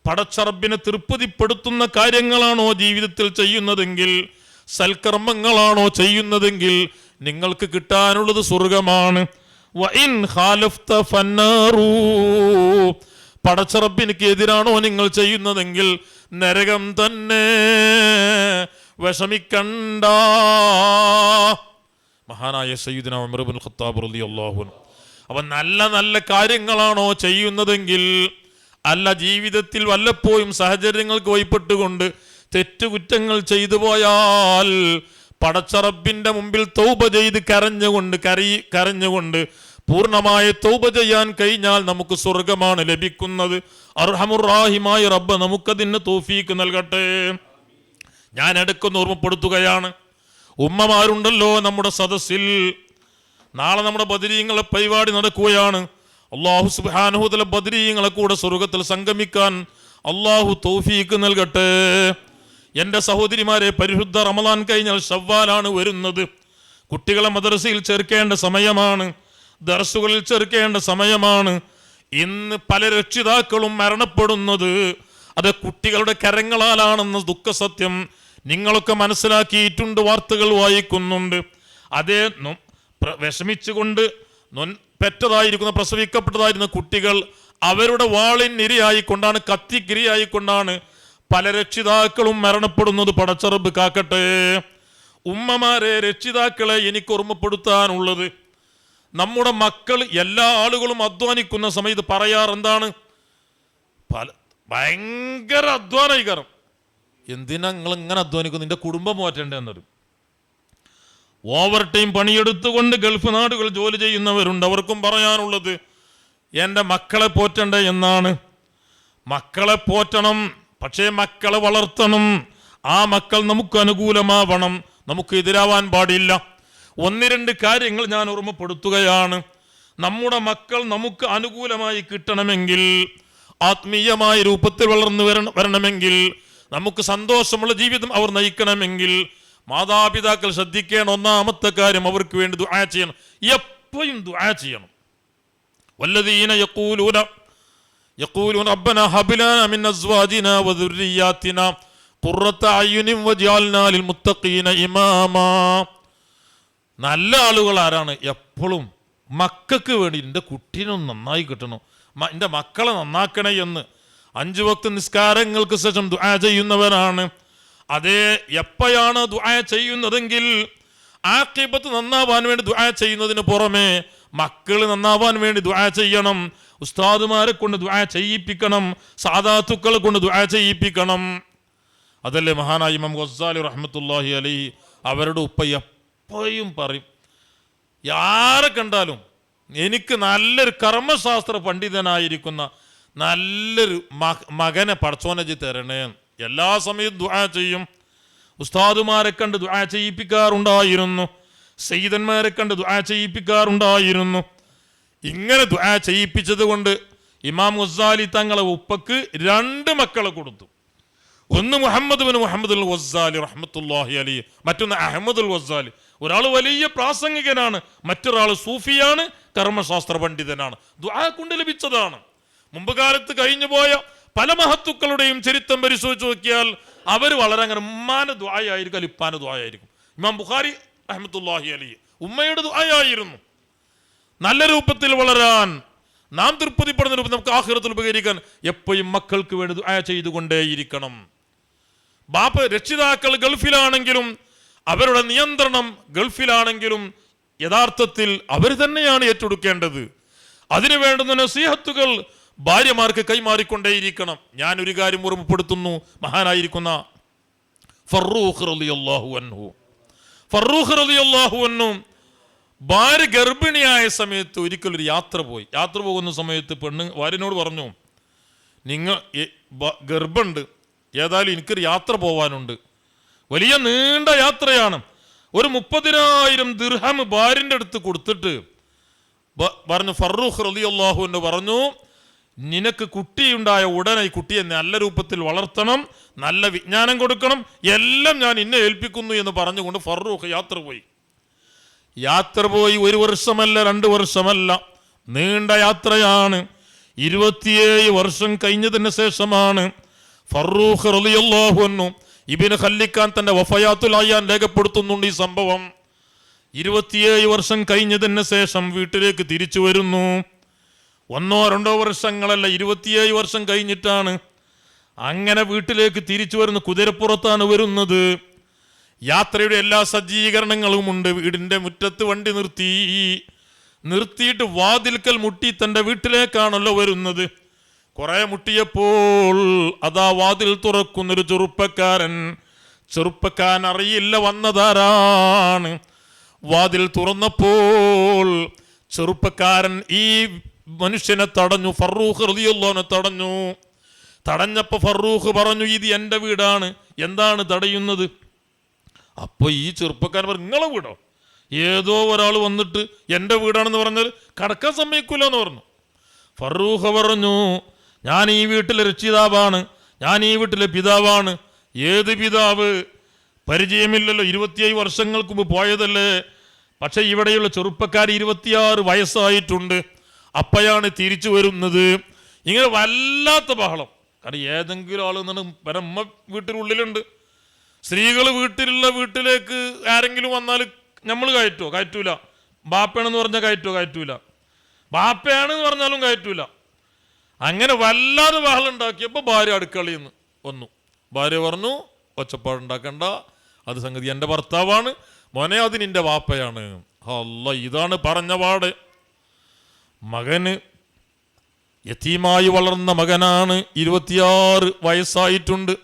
പടച്ചറബിനെ തൃപ്തിപ്പെടുത്തുന്ന കാര്യങ്ങളാണോ ജീവിതത്തിൽ ചെയ്യുന്നതെങ്കിൽ, സൽക്കർമ്മങ്ങളാണോ ചെയ്യുന്നതെങ്കിൽ നിങ്ങൾക്ക് കിട്ടാനുള്ളത് സ്വർഗമാണ്. വഇൻ ഖാലഫ്ത ഫന്നാറൂ, പടച്ചറബിനിക്ക് എതിരാണോ നിങ്ങൾ ചെയ്യുന്നതെങ്കിൽ നരകം തന്നെ, വിഷമിക്കണ്ട. മഹാനായ സയ്യിദുനാ ഉമർ ഇബ്നുൽ ഖത്താബ് റളിയല്ലാഹു അൻഹു. അവൻ നല്ല നല്ല കാര്യങ്ങളാണോ ചെയ്യുന്നതെങ്കിൽ, അല്ല ജീവിതത്തിൽ വല്ലപ്പോഴും സാഹചര്യങ്ങൾക്ക് വഴിപ്പെട്ടുകൊണ്ട് തെറ്റുകുറ്റങ്ങൾ ചെയ്തു പോയാൽ പടച്ചറബിന്റെ മുമ്പിൽ തൗബ ചെയ്ത് കരഞ്ഞുകൊണ്ട് പൂർണ്ണമായ തൗബ ചെയ്യാൻ കഴിഞ്ഞാൽ നമുക്ക് സ്വർഗമാണ് ലഭിക്കുന്നത്. അർഹമുർ റഹീമായ റബ്ബ് നമുക്കതിന് തൗഫീക്ക് നൽകട്ടെ. ഞാൻ ഇടയ്ക്കൊന്ന് ഓർമ്മപ്പെടുത്തുകയാണ്, ഉമ്മമാരുണ്ടല്ലോ നമ്മുടെ സദസ്സിൽ, നാളെ നമ്മുടെ ബദരീങ്ങളെ പരിപാടി നടക്കുകയാണ്. അല്ലാഹു സുബ്ഹാനഹു വതആല ബദരീങ്ങളെ കൂടെ സ്വർഗത്തിൽ സംഗമിക്കാൻ അല്ലാഹു തൗഫീക്ക് നൽകട്ടെ. എൻ്റെ സഹോദരിമാരെ, പരിശുദ്ധ റമളാൻ കഴിഞ്ഞാൽ ശവ്വാലാണ് വരുന്നത്. കുട്ടികളെ മദ്രസയിൽ ചേർക്കേണ്ട സമയമാണ്, ദർസുകളിൽ ചേർക്കേണ്ട സമയമാണ്. ഇന്ന് പല രക്ഷിതാക്കളും മരണപ്പെടുന്നത് അത് കുട്ടികളുടെ കരങ്ങളാലാണെന്ന ദുഃഖസത്യം നിങ്ങളൊക്കെ മനസ്സിലാക്കിയിട്ടുണ്ട്, വാർത്തകൾ വായിക്കുന്നുണ്ട്. അതേ വിഷമിച്ചുകൊണ്ട് പെറ്റതായിരിക്കുന്ന പ്രസവിക്കപ്പെട്ടതായിരുന്ന കുട്ടികൾ അവരുടെ വാളിനിരയായിക്കൊണ്ടാണ്, കത്തിക്കിരയായിക്കൊണ്ടാണ് പല രക്ഷിതാക്കളും മരണപ്പെടുന്നത്. പടച്ചറബ് കാക്കട്ടെ. ഉമ്മമാരെ, രക്ഷിതാക്കളെ എനിക്ക് ഓർമ്മപ്പെടുത്താനുള്ളത്, നമ്മുടെ മക്കൾ എല്ലാ ആളുകളും അധ്വാനിക്കുന്ന സമയത്ത് പറയാറെന്താണ്? ഭയങ്കര അധ്വാനീകരം. എന്തിനാ നിങ്ങൾ ഇങ്ങനെ അധ്വാനിക്കുന്നു? നിന്റെ കുടുംബം മാറ്റേണ്ട എന്നൊരു ഓവർ ടൈം പണിയെടുത്തുകൊണ്ട് ഗൾഫ് നാടുകൾ ജോലി ചെയ്യുന്നവരുണ്ട്. അവർക്കും പറയാനുള്ളത് എൻ്റെ മക്കളെ പോറ്റണ്ടേ എന്നാണ്. മക്കളെ പോറ്റണം, പക്ഷേ മക്കളെ വളർത്തണം. ആ മക്കൾ നമുക്ക് അനുകൂലമാവണം, നമുക്ക് എതിരാവാൻ പാടില്ല. ഒന്ന് രണ്ട് കാര്യങ്ങൾ ഞാൻ ഓർമ്മപ്പെടുത്തുകയാണ്. നമ്മുടെ മക്കൾ നമുക്ക് അനുകൂലമായി കിട്ടണമെങ്കിൽ, ആത്മീയമായ രൂപത്തിൽ വളർന്നു വരണമെങ്കിൽ, നമുക്ക് സന്തോഷമുള്ള ജീവിതം അവർ നയിക്കണമെങ്കിൽ മാതാപിതാക്കൾ ശ്രദ്ധിക്കേണ്ട ഒന്നാമത്തെ കാര്യം, അവർക്ക് വേണ്ടി ദുആ ചെയ്യണം. എപ്പോഴും ദുആ ചെയ്യണം. വല്ലദീന യഖൂലൂന റബ്ബനാ ഹബ് ലനാ മിൻ അസ്വാജിനാ വദുർരിയാതിനാ ഖുർറത അയ്യുനിൻ വജഅൽനാ ലിൽ മുത്തഖീന ഇമാമാ. നല്ല ആളുകൾ ആരാണ്? എപ്പോഴും മക്കൾക്ക് വേണ്ടി എൻ്റെ കുട്ടീനൊന്ന് നന്നായി കിട്ടണം, എൻ്റെ മക്കളെ നന്നാക്കണേ എന്ന് 5 വക്ത് നിസ്കാരങ്ങൾക്ക് ശേഷം ദുആ ചെയ്യുന്നവരാണ്. അതേ എപ്പോഴാണ് ദുആ ചെയ്യുന്നതെങ്കിൽ ആഖിബത്ത് നന്നാവാൻ വേണ്ടി ദുആ ചെയ്യുന്നതിന് പുറമെ മക്കൾ നന്നാവാൻ വേണ്ടി ദുആ ചെയ്യണം. ഉസ്താദുമാരെ കൊണ്ട് ദുആ ചെയ്യിപ്പിക്കണം, സാദാത്തുക്കളെ കൊണ്ട് ദുആ ചെയ്യിപ്പിക്കണം. അതല്ലേ മഹാനായ ഇമാം ഗസ്സാലി റഹ്മത്തുള്ളാഹി അലൈഹി അവരുടെ ഉപ്പ എപ്പോഴും പറയും, ആരെ കണ്ടാലും എനിക്ക് നല്ലൊരു കർമ്മശാസ്ത്ര പണ്ഡിതനായിരിക്കുന്ന നല്ലൊരു മകനെ പടച്ചോനെ തരണേ. എല്ലാ സമയവും ദുആ ചെയ്യും. ഉസ്താദുമാരെ കണ്ട് ദുആ ചെയ്യിപ്പിക്കാറുണ്ടായിരുന്നു, സയ്യിദന്മാരെ കണ്ട് ദുആ ചെയ്യിപ്പിക്കാറുണ്ടായിരുന്നു. ഇങ്ങനെ ദുആ ചെയ്യിപ്പിച്ചത് കൊണ്ട് ഇമാം ഗസ്സാലി തങ്ങളെ ഉപ്പക്ക് 2 മക്കളെ കൊടുത്തു. ഒന്ന് മുഹമ്മദ് ബിൻ മുഹമ്മദ് അൽ ഗസ്സാലി റഹ്മത്തുള്ളാഹി അലൈഹി, മറ്റൊന്ന് അഹ്മദ് അൽ ഗസ്സാലി. ഒരാൾ വലിയ പ്രാസംഗികനാണ്, മറ്റൊരാൾ സൂഫിയാണ്, കർമ്മശാസ്ത്ര പണ്ഡിതനാണ്. ദുആ കൊണ്ട് ലഭിച്ചതാണ്. മുമ്പ് കാലത്ത് കഴിഞ്ഞു പോയ പല മഹത്തുക്കളുടെയും ചരിത്രം പരിശോധിച്ച് നോക്കിയാൽ അവർ വളരെ അങ്ങനെ ഉമ്മാന്റെ ദുആയായിരിക്കും, അല്ല ഇപ്പാന്റെ ദുആയായിരിക്കും. ഇമാം ബുഖാരി റഹ്മത്തുള്ളാഹി അലൈഹി ഉമ്മയുടെ ദുആയായിരുന്നു. നല്ല രൂപത്തിൽ വളരാൻ, നാം തൃപ്തിപ്പെടുന്ന രൂപത്തിൽ നമുക്ക് ആഖിറത്തിൽ ഉപകരിക്കാൻ എപ്പോഴും മക്കൾക്ക് വേണ്ടി ദുആ ചെയ്തുകൊണ്ടേയിരിക്കണം. ബാപ്പ രക്ഷിതാക്കൾ ഗൾഫിലാണെങ്കിലും അവരുടെ നിയന്ത്രണം ഗൾഫിലാണെങ്കിലും യഥാർത്ഥത്തിൽ അവർ തന്നെയാണ് ഏറ്റെടുക്കേണ്ടത്. അതിനു വേണ്ടുന്ന നസീഹത്തുകൾ ഭാര്യമാർക്ക് കൈമാറിക്കൊണ്ടേയിരിക്കണം. ഞാനൊരു കാര്യം ഓർമ്മപ്പെടുത്തുന്നു, മഹാനായിരിക്കുന്ന ഫറൂഖ് റളിയല്ലാഹു അൻഹു ഭാര്യ ഗർഭിണിയായ സമയത്ത് ഒരിക്കലൊരു യാത്ര പോകുന്ന സമയത്ത് ഭാര്യനോട് പറഞ്ഞു, നിങ്ങൾ ഗർഭമുണ്ട്, ഏതായാലും എനിക്കൊരു യാത്ര പോവാനുണ്ട്, വലിയ നീണ്ട യാത്രയാണ്. ഒരു 30,000 ദിർഹം ഭാര്യൻ്റെ അടുത്ത് കൊടുത്തിട്ട് പറഞ്ഞു, ഫറൂഖ് റളിയല്ലാഹു അൻഹു പറഞ്ഞു, നിനക്ക് കുട്ടിയുണ്ടായ ഉടനെ ഈ കുട്ടിയെ നല്ല രൂപത്തിൽ വളർത്തണം, നല്ല വിജ്ഞാനം കൊടുക്കണം, എല്ലാം ഞാൻ ഇന്നെ ഏൽപ്പിക്കുന്നു എന്ന് പറഞ്ഞുകൊണ്ട് ഫറൂഖ് യാത്ര പോയി. 1 വർഷമല്ല 2 വർഷമല്ല, നീണ്ട യാത്രയാണ്. 27 വർഷം കഴിഞ്ഞതിന് ശേഷമാണ് ഫറൂഖ് റളിയല്ലാഹു അൻഹു ഇബ്നു ഖല്ലിക്കാൻ തന്റെ വഫയാത്തുൽ അയ്യാൻ രേഖപ്പെടുത്തുന്നുണ്ട്. ഈ സംഭവം 27 വർഷം കഴിഞ്ഞതിന് ശേഷം വീട്ടിലേക്ക് തിരിച്ചു വരുന്നു. 1-2 വർഷങ്ങളല്ല, 27 വർഷം കഴിഞ്ഞിട്ടാണ്. അങ്ങനെ വീട്ടിലേക്ക് തിരിച്ചു വരുന്ന കുതിരപ്പുറത്താണ് വരുന്നത്. യാത്രയുടെ എല്ലാ സജ്ജീകരണങ്ങളും ഉണ്ട്. വീടിൻ്റെ മുറ്റത്ത് വണ്ടി നിർത്തിയിട്ട് വാതിൽക്കൽ മുട്ടി തൻ്റെ വീട്ടിലേക്കാണല്ലോ വരുന്നത്. കുറെ മുട്ടിയപ്പോൾ അതാ വാതിൽ തുറക്കുന്നൊരു ചെറുപ്പക്കാരൻ അറിയില്ല വന്നതാരാണ്. വാതിൽ തുറന്നപ്പോൾ ചെറുപ്പക്കാരൻ ഈ മനുഷ്യനെ തടഞ്ഞു. ഫറൂഖ് റളിയല്ലാഹു അൻഹു തടഞ്ഞപ്പോൾ ഫറൂഖ് പറഞ്ഞു, ഇത് എൻ്റെ വീടാണ്, എന്താണ് തടയുന്നത്? അപ്പോൾ ഈ ചെറുപ്പക്കാരൻ പറഞ്ഞു, നിങ്ങളെ വീടോ? ഏതോ ഒരാൾ വന്നിട്ട് എൻ്റെ വീടാണെന്ന് പറഞ്ഞാൽ കടക്കാൻ സമ്മതിക്കൂല എന്ന് പറഞ്ഞു. ഫറൂഖ് പറഞ്ഞു, ഞാൻ ഈ വീട്ടിലെ രക്ഷിതാവാണ്, ഞാൻ ഈ വീട്ടിലെ പിതാവാണ്. ഏത് പിതാവ്? പരിചയമില്ലല്ലോ, 27 വർഷങ്ങൾക്ക് മുമ്പ് പോയതല്ലേ. പക്ഷെ ഇവിടെയുള്ള ചെറുപ്പക്കാർ 26 വയസ്സായിട്ടുണ്ട്, അപ്പയാണ് തിരിച്ചു വരുന്നത്. ഇങ്ങനെ വല്ലാത്ത ബഹളം. കാരണം ഏതെങ്കിലും ആൾ പരമ്മ വീട്ടിനുള്ളിലുണ്ട്. സ്ത്രീകൾ വീട്ടിലേക്ക് ആരെങ്കിലും വന്നാൽ നമ്മൾ കയറ്റൂല. ബാപ്പയാണെന്ന് പറഞ്ഞാൽ കയറ്റൂല. ബാപ്പയാണെന്ന് പറഞ്ഞാലും കയറ്റൂല. അങ്ങനെ വല്ലാതെ ബഹളം ഉണ്ടാക്കിയപ്പോൾ ഭാര്യ അടുക്കളയിൽ നിന്ന് വന്നു. ഭാര്യ പറഞ്ഞു, ഒച്ചപ്പാടുണ്ടാക്കണ്ട, അത് സംഗതി എൻ്റെ ഭർത്താവാണ്, മോനെ അത് നിന്റെ വാപ്പയാണ്. അല്ല, ഇതാണ് പറഞ്ഞ പാട്. മകന് യതീമായി വളർന്ന മകനാണ്, 26 വയസ്സായിട്ടുണ്ട്.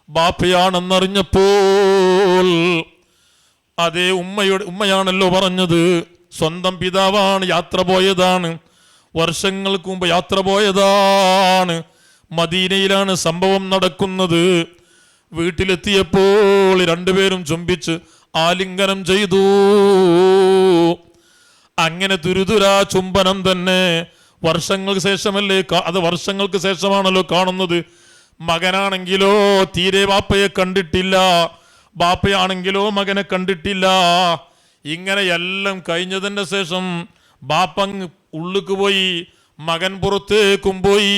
ബാപ്പയാണെന്നറിഞ്ഞപ്പോൾ അതേ ഉമ്മയാണല്ലോ പറഞ്ഞത്, സ്വന്തം പിതാവാണ്, യാത്ര പോയതാണ്, വർഷങ്ങൾക്ക് മുമ്പ് യാത്ര പോയതാണ്. മദീനയിലാണ് സംഭവം നടക്കുന്നത്. വീട്ടിലെത്തിയപ്പോൾ രണ്ടുപേരും ചുംബിച്ച് ആലിംഗനം ചെയ്തു. അങ്ങനെ തുരുതുരാ ചുംബനം തന്നെ. വർഷങ്ങൾക്ക് ശേഷമാണല്ലോ കാണുന്നത്. മകനാണെങ്കിലോ തീരെ ബാപ്പയെ കണ്ടിട്ടില്ല, ബാപ്പയാണെങ്കിലോ മകനെ കണ്ടിട്ടില്ല. ഇങ്ങനെ എല്ലാം കഴിഞ്ഞതിൻ്റെ ശേഷം ബാപ്പ ഉള്ളിക്ക് പോയി, മകൻ പുറത്തേക്കും പോയി.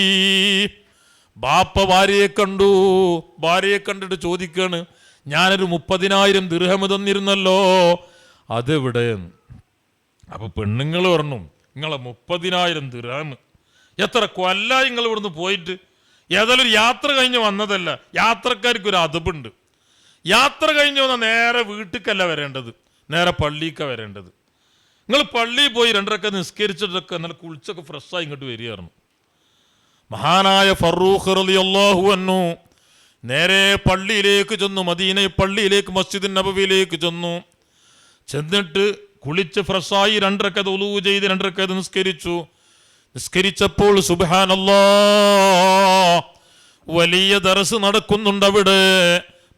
ബാപ്പ ഭാര്യയെ കണ്ടിട്ട് ചോദിക്കാണ്, ഞാനൊരു 30,000 ദിർഹം തന്നിരുന്നല്ലോ, അതെവിടെ? അപ്പൊ പെണ്ണുങ്ങൾ പറഞ്ഞു, നിങ്ങളെ 30,000 ദിർഹം എത്ര കൊല്ലായി നിങ്ങൾ ഇവിടുന്ന് പോയിട്ട്? ഏതായാലും ഒരു യാത്ര കഴിഞ്ഞ് വന്നതല്ല. യാത്രക്കാർക്ക് ഒരു അതബുണ്ട്. യാത്ര കഴിഞ്ഞ് വന്നാൽ നേരെ വീട്ടിലേക്കല്ല വരേണ്ടത്, നേരെ പള്ളിക്കാണ് വരേണ്ടത്. നിങ്ങൾ പള്ളിയിൽ പോയി 2 റക്അത്ത് നിസ്കരിച്ചിട്ടൊക്കെ നല്ല കുളിച്ചൊക്കെ ഫ്രഷായി ഇങ്ങോട്ട് വരികയായിരുന്നു. മഹാനായ ഫറൂഖ് റളിയല്ലാഹു അൻഹു നേരെ പള്ളിയിലേക്ക് ചെന്നു. മദീന പള്ളിയിലേക്ക്, മസ്ജിദ് നബവിയിലേക്ക് ചെന്നിട്ട് കുളിച്ച് ഫ്രഷായി 2 റക്അത്ത് ഉളൂ ചെയ്ത് 2 റക്അത്ത് നിസ്കരിച്ചപ്പോൾ സുബ്ഹാനല്ലാഹ്, വലിയ ദർസ് നടക്കുന്നുണ്ട് അവിടെ.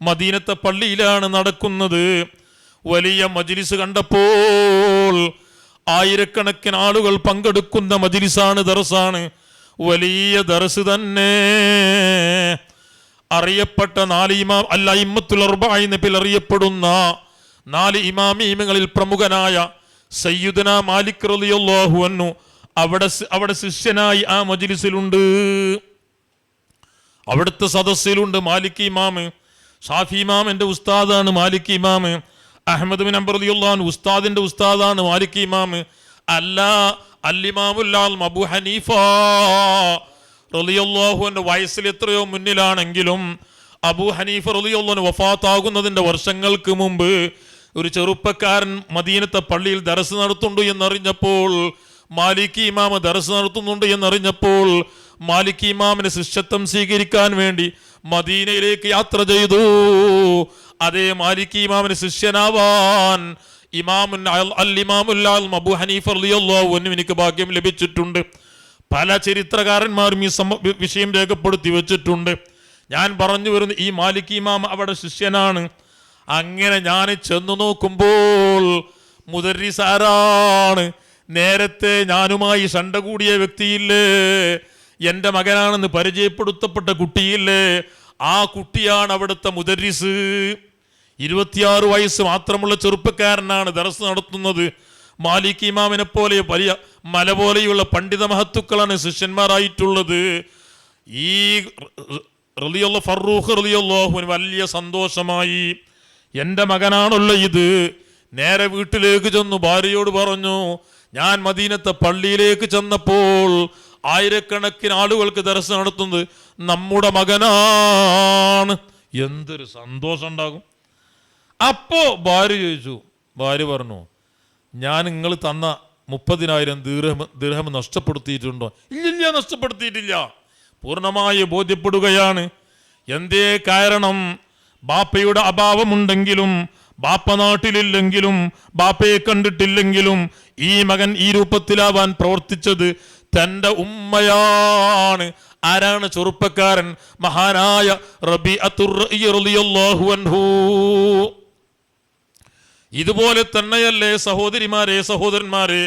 മദീനത്തെ പള്ളിയിലാണ് നടക്കുന്നത്. വലിയ മജ്ലിസ് കണ്ടപ്പോൾ ആയിരക്കണക്കിന് ആളുകൾ പങ്കെടുക്കുന്ന മജ്ലിസാണ്, ദർസാണ്. വലിയ ദർസ് തന്നെ. അറിയപ്പെട്ട 4 ഇമാം അൽ-അഇമ്മത്തുൽ അർബഅ എന്ന പേരിൽ അറിയപ്പെടുന്ന 4 ഇമാമിങ്ങളിൽ പ്രമുഖനായ സയ്യിദുന മാലിക് റളിയല്ലാഹു അൻഹു അവിടെ ശിഷ്യനായി ആ മജ്ലിസിലുണ്ട്, അവിടുത്തെ സദസ്സിലുണ്ട്. മാലിക് ഇമാം, ഷാഫി ഇമാം എൻ്റെ ഉസ്താദാണ് മാലിക് ഇമാം. അഹ്മദ് ബിൻ ഹംബൽ റളിയല്ലാഹു അൻഹു ഉസ്താദിന്റെ ഉസ്താദാണ് മാലിക് ഇമാം. അല്ല, അൽ-ഇമാമുൽ ആലിം അബൂ ഹനീഫ റളിയല്ലാഹു അൻഹു വയസ്സിൽ എത്രയോ മുന്നിലാണെങ്കിലും അബൂ ഹനീഫ റളിയല്ലാഹു അൻഹു വഫാത്താകുന്നതിന്റെ വർഷങ്ങൾക്ക് മുമ്പ് ഒരു ചെറുപ്പക്കാരൻ മദീനത്തെ പള്ളിയിൽ ദർസ് നടത്തുന്നുണ്ട് എന്നറിഞ്ഞപ്പോൾ, മാലിക് ഇമാം ദർസ് നടത്തുന്നുണ്ട് എന്നറിഞ്ഞപ്പോൾ മാലിക് ഇമാമിന് ശിഷ്യത്വം സ്വീകരിക്കാൻ വേണ്ടി മദീനയിലേക്ക് യാത്ര ചെയ്തു. അതേ മാലിക് ഇമാമിന് ശിഷ്യനാവാൻ അൽ-ഇമാമുൽ ആലിം അബൂ ഹനീഫ റളിയല്ലാഹു അൻഹു എനിക്ക് ഭാഗ്യം ലഭിച്ചിട്ടുണ്ട്. പല ചരിത്രകാരന്മാരും ഈ വിഷയം രേഖപ്പെടുത്തി വെച്ചിട്ടുണ്ട്. ഞാൻ പറഞ്ഞു വരുന്ന ഈ മാലിക് ഇമാം അവിടെ ശിഷ്യനാണ്. അങ്ങനെ ഞാൻ ചെന്നു നോക്കുമ്പോൾ മുദർരിസ് ആരാണ്? നേരത്തെ ഞാനുമായി ശണ്ട കൂടിയ വ്യക്തിയില്ലേ, എൻ്റെ മകനാണെന്ന് പരിചയപ്പെടുത്തപ്പെട്ട കുട്ടിയില്ലേ, ആ കുട്ടിയാണ് അവിടുത്തെ മുദർരിസ്. 26 വയസ്സ് മാത്രമുള്ള ചെറുപ്പക്കാരനാണ് ദർസ് നടത്തുന്നത്. മാലിക് ഇമാമിനെ പോലെ വലിയ മല പോലെയുള്ള പണ്ഡിത മഹത്തുക്കളാണ് ശിഷ്യന്മാരായിട്ടുള്ളത്. ഈ ഫറൂഖ് റളിയല്ലാഹുവിന് വലിയ സന്തോഷമായി. എൻ്റെ മകനാണല്ലോ ഇത്. നേരെ വീട്ടിലേക്ക് ചെന്നു ഭാര്യയോട് പറഞ്ഞു, ഞാൻ മദീനത്തെ പള്ളിയിലേക്ക് ചെന്നപ്പോൾ ആയിരക്കണക്കിന് ആളുകൾക്ക് ദർശനം നടത്തുന്നത് നമ്മുടെ മകനാണ്. എന്തൊരു സന്തോഷം ഉണ്ടാകും. അപ്പോ ഭാര്യ ചോദിച്ചു, ഭാര്യ പറഞ്ഞു, ഞാൻ നിങ്ങൾ തന്ന 30,000 ദിർഹം നഷ്ടപ്പെടുത്തിയിട്ടുണ്ടോ? ഇല്ല, നഷ്ടപ്പെടുത്തിയിട്ടില്ല. പൂർണ്ണമായി ബോധ്യപ്പെടുകയാണ്. എന്തേ കാരണം? ബാപ്പയുടെ അഭാവമുണ്ടെങ്കിലും, ബാപ്പ നാട്ടിലില്ലെങ്കിലും, ബാപ്പയെ കണ്ടിട്ടില്ലെങ്കിലും ഈ മകൻ ഈ രൂപത്തിലാവാൻ പ്രവർത്തിച്ചത് തൻ്റെ ഉമ്മയാണ്. ആരാണ്? ചെറുപ്പക്കാരൻ മഹാനായ റബീഅത്തുർ റഈ റളിയല്ലാഹു അൻഹു. ഇതുപോലെ തന്നെയല്ലേ സഹോദരിമാരെ, സഹോദരന്മാരെ,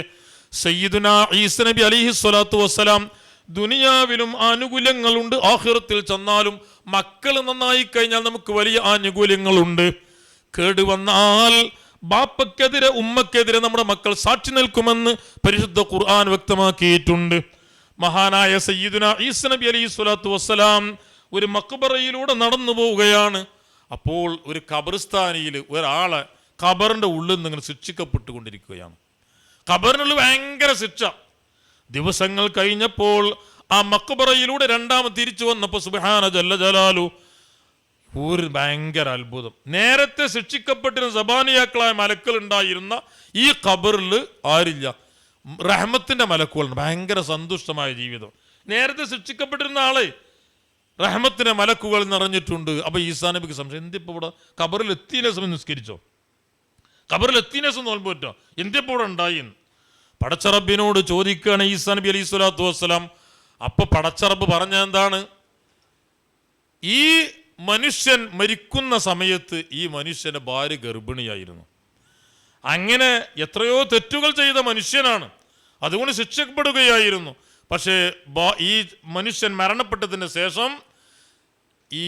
സയ്യിദുനാ ഈസ നബി അലൈഹി സ്വലാത്തു വസ്സലാം ദുനിയാവിലും ആനുകൂല്യങ്ങളുണ്ട്, ആഖിറത്തിൽ ചെന്നാലും മക്കൾ നന്നായി കഴിഞ്ഞാൽ നമുക്ക് വലിയ ആനുകൂല്യങ്ങളുണ്ട്. കേടുവന്നാൽ ബാപ്പക്കെതിരെ ഉമ്മക്കെതിരെ നമ്മുടെ മക്കൾ സാക്ഷി നിൽക്കുമെന്ന് പരിശുദ്ധ ഖുർആൻ വ്യക്തമാക്കിയിട്ടുണ്ട്. മഹാനായ സയ്യിദുനാ ഈസ നബി അലൈഹി സ്വലാത്തു വസ്സലാം ഒരു മഖ്ബറയിലൂടെ നടന്നു പോവുകയാണ്. അപ്പോൾ ഒരു ഖബർസ്ഥാനിയിൽ ഒരാളെ ഖബറിന്റെ ഉള്ളിൽ നിന്ന് ഇങ്ങനെ ശിക്ഷിക്കപ്പെട്ടുകൊണ്ടിരിക്കുകയാണ്. ഖബറിനുള്ളിൽ ഭയങ്കര ശിക്ഷ. ദിവസങ്ങൾ കഴിഞ്ഞപ്പോൾ ആ മഖ്ബറയിലൂടെ രണ്ടാമത് തിരിച്ചു വന്നപ്പോൾ സുബ്ഹാന ജല്ല ജലാലു ഒരു ഭയങ്കര അത്ഭുതം. നേരത്തെ ശിക്ഷിക്കപ്പെട്ടിരുന്ന സബാനിയാക്കളായ മലക്കൾ ഉണ്ടായിരുന്ന ഈ ഖബറിൽ ആരില്ല, റഹ്മത്തിന്റെ മലക്കുകളുണ്ട്. ഭയങ്കര സന്തുഷ്ടമായ ജീവിതം. നേരത്തെ ശിക്ഷിക്കപ്പെട്ടിരുന്ന ആളെ റഹ്മത്തിന്റെ മലക്കുകൾ നിറഞ്ഞിട്ടുണ്ട്. അപ്പൊ ഈസാ നബിക്ക് സംശയം, എന്തിപ്പോ ഇവിടെ ഖബറിൽ എത്തിയ സമയം നിസ്കരിച്ചോ, ഖബറിൽ എത്തിയ ദിവസം നോൽമ്പ് പറ്റോ, എന്തിപ്പോ ഇവിടെ ഉണ്ടായി? പടച്ചറബിനോട് ചോദിക്കുകയാണ് ഈസാ നബി അലൈഹി സ്വലാത്തു വസ്സലാം. അപ്പൊ പടച്ചറബ് പറഞ്ഞ എന്താണ്? ഈ മനുഷ്യൻ മരിക്കുന്ന സമയത്ത് ഈ മനുഷ്യന്റെ ഭാര്യ ഗർഭിണിയായിരുന്നു. അങ്ങനെ എത്രയോ തെറ്റുകൾ ചെയ്ത മനുഷ്യനാണ്, അതുകൊണ്ട് ശിക്ഷപ്പെടുകയായിരുന്നു. പക്ഷേ ഈ മനുഷ്യൻ മരണപ്പെട്ടതിന് ശേഷം ഈ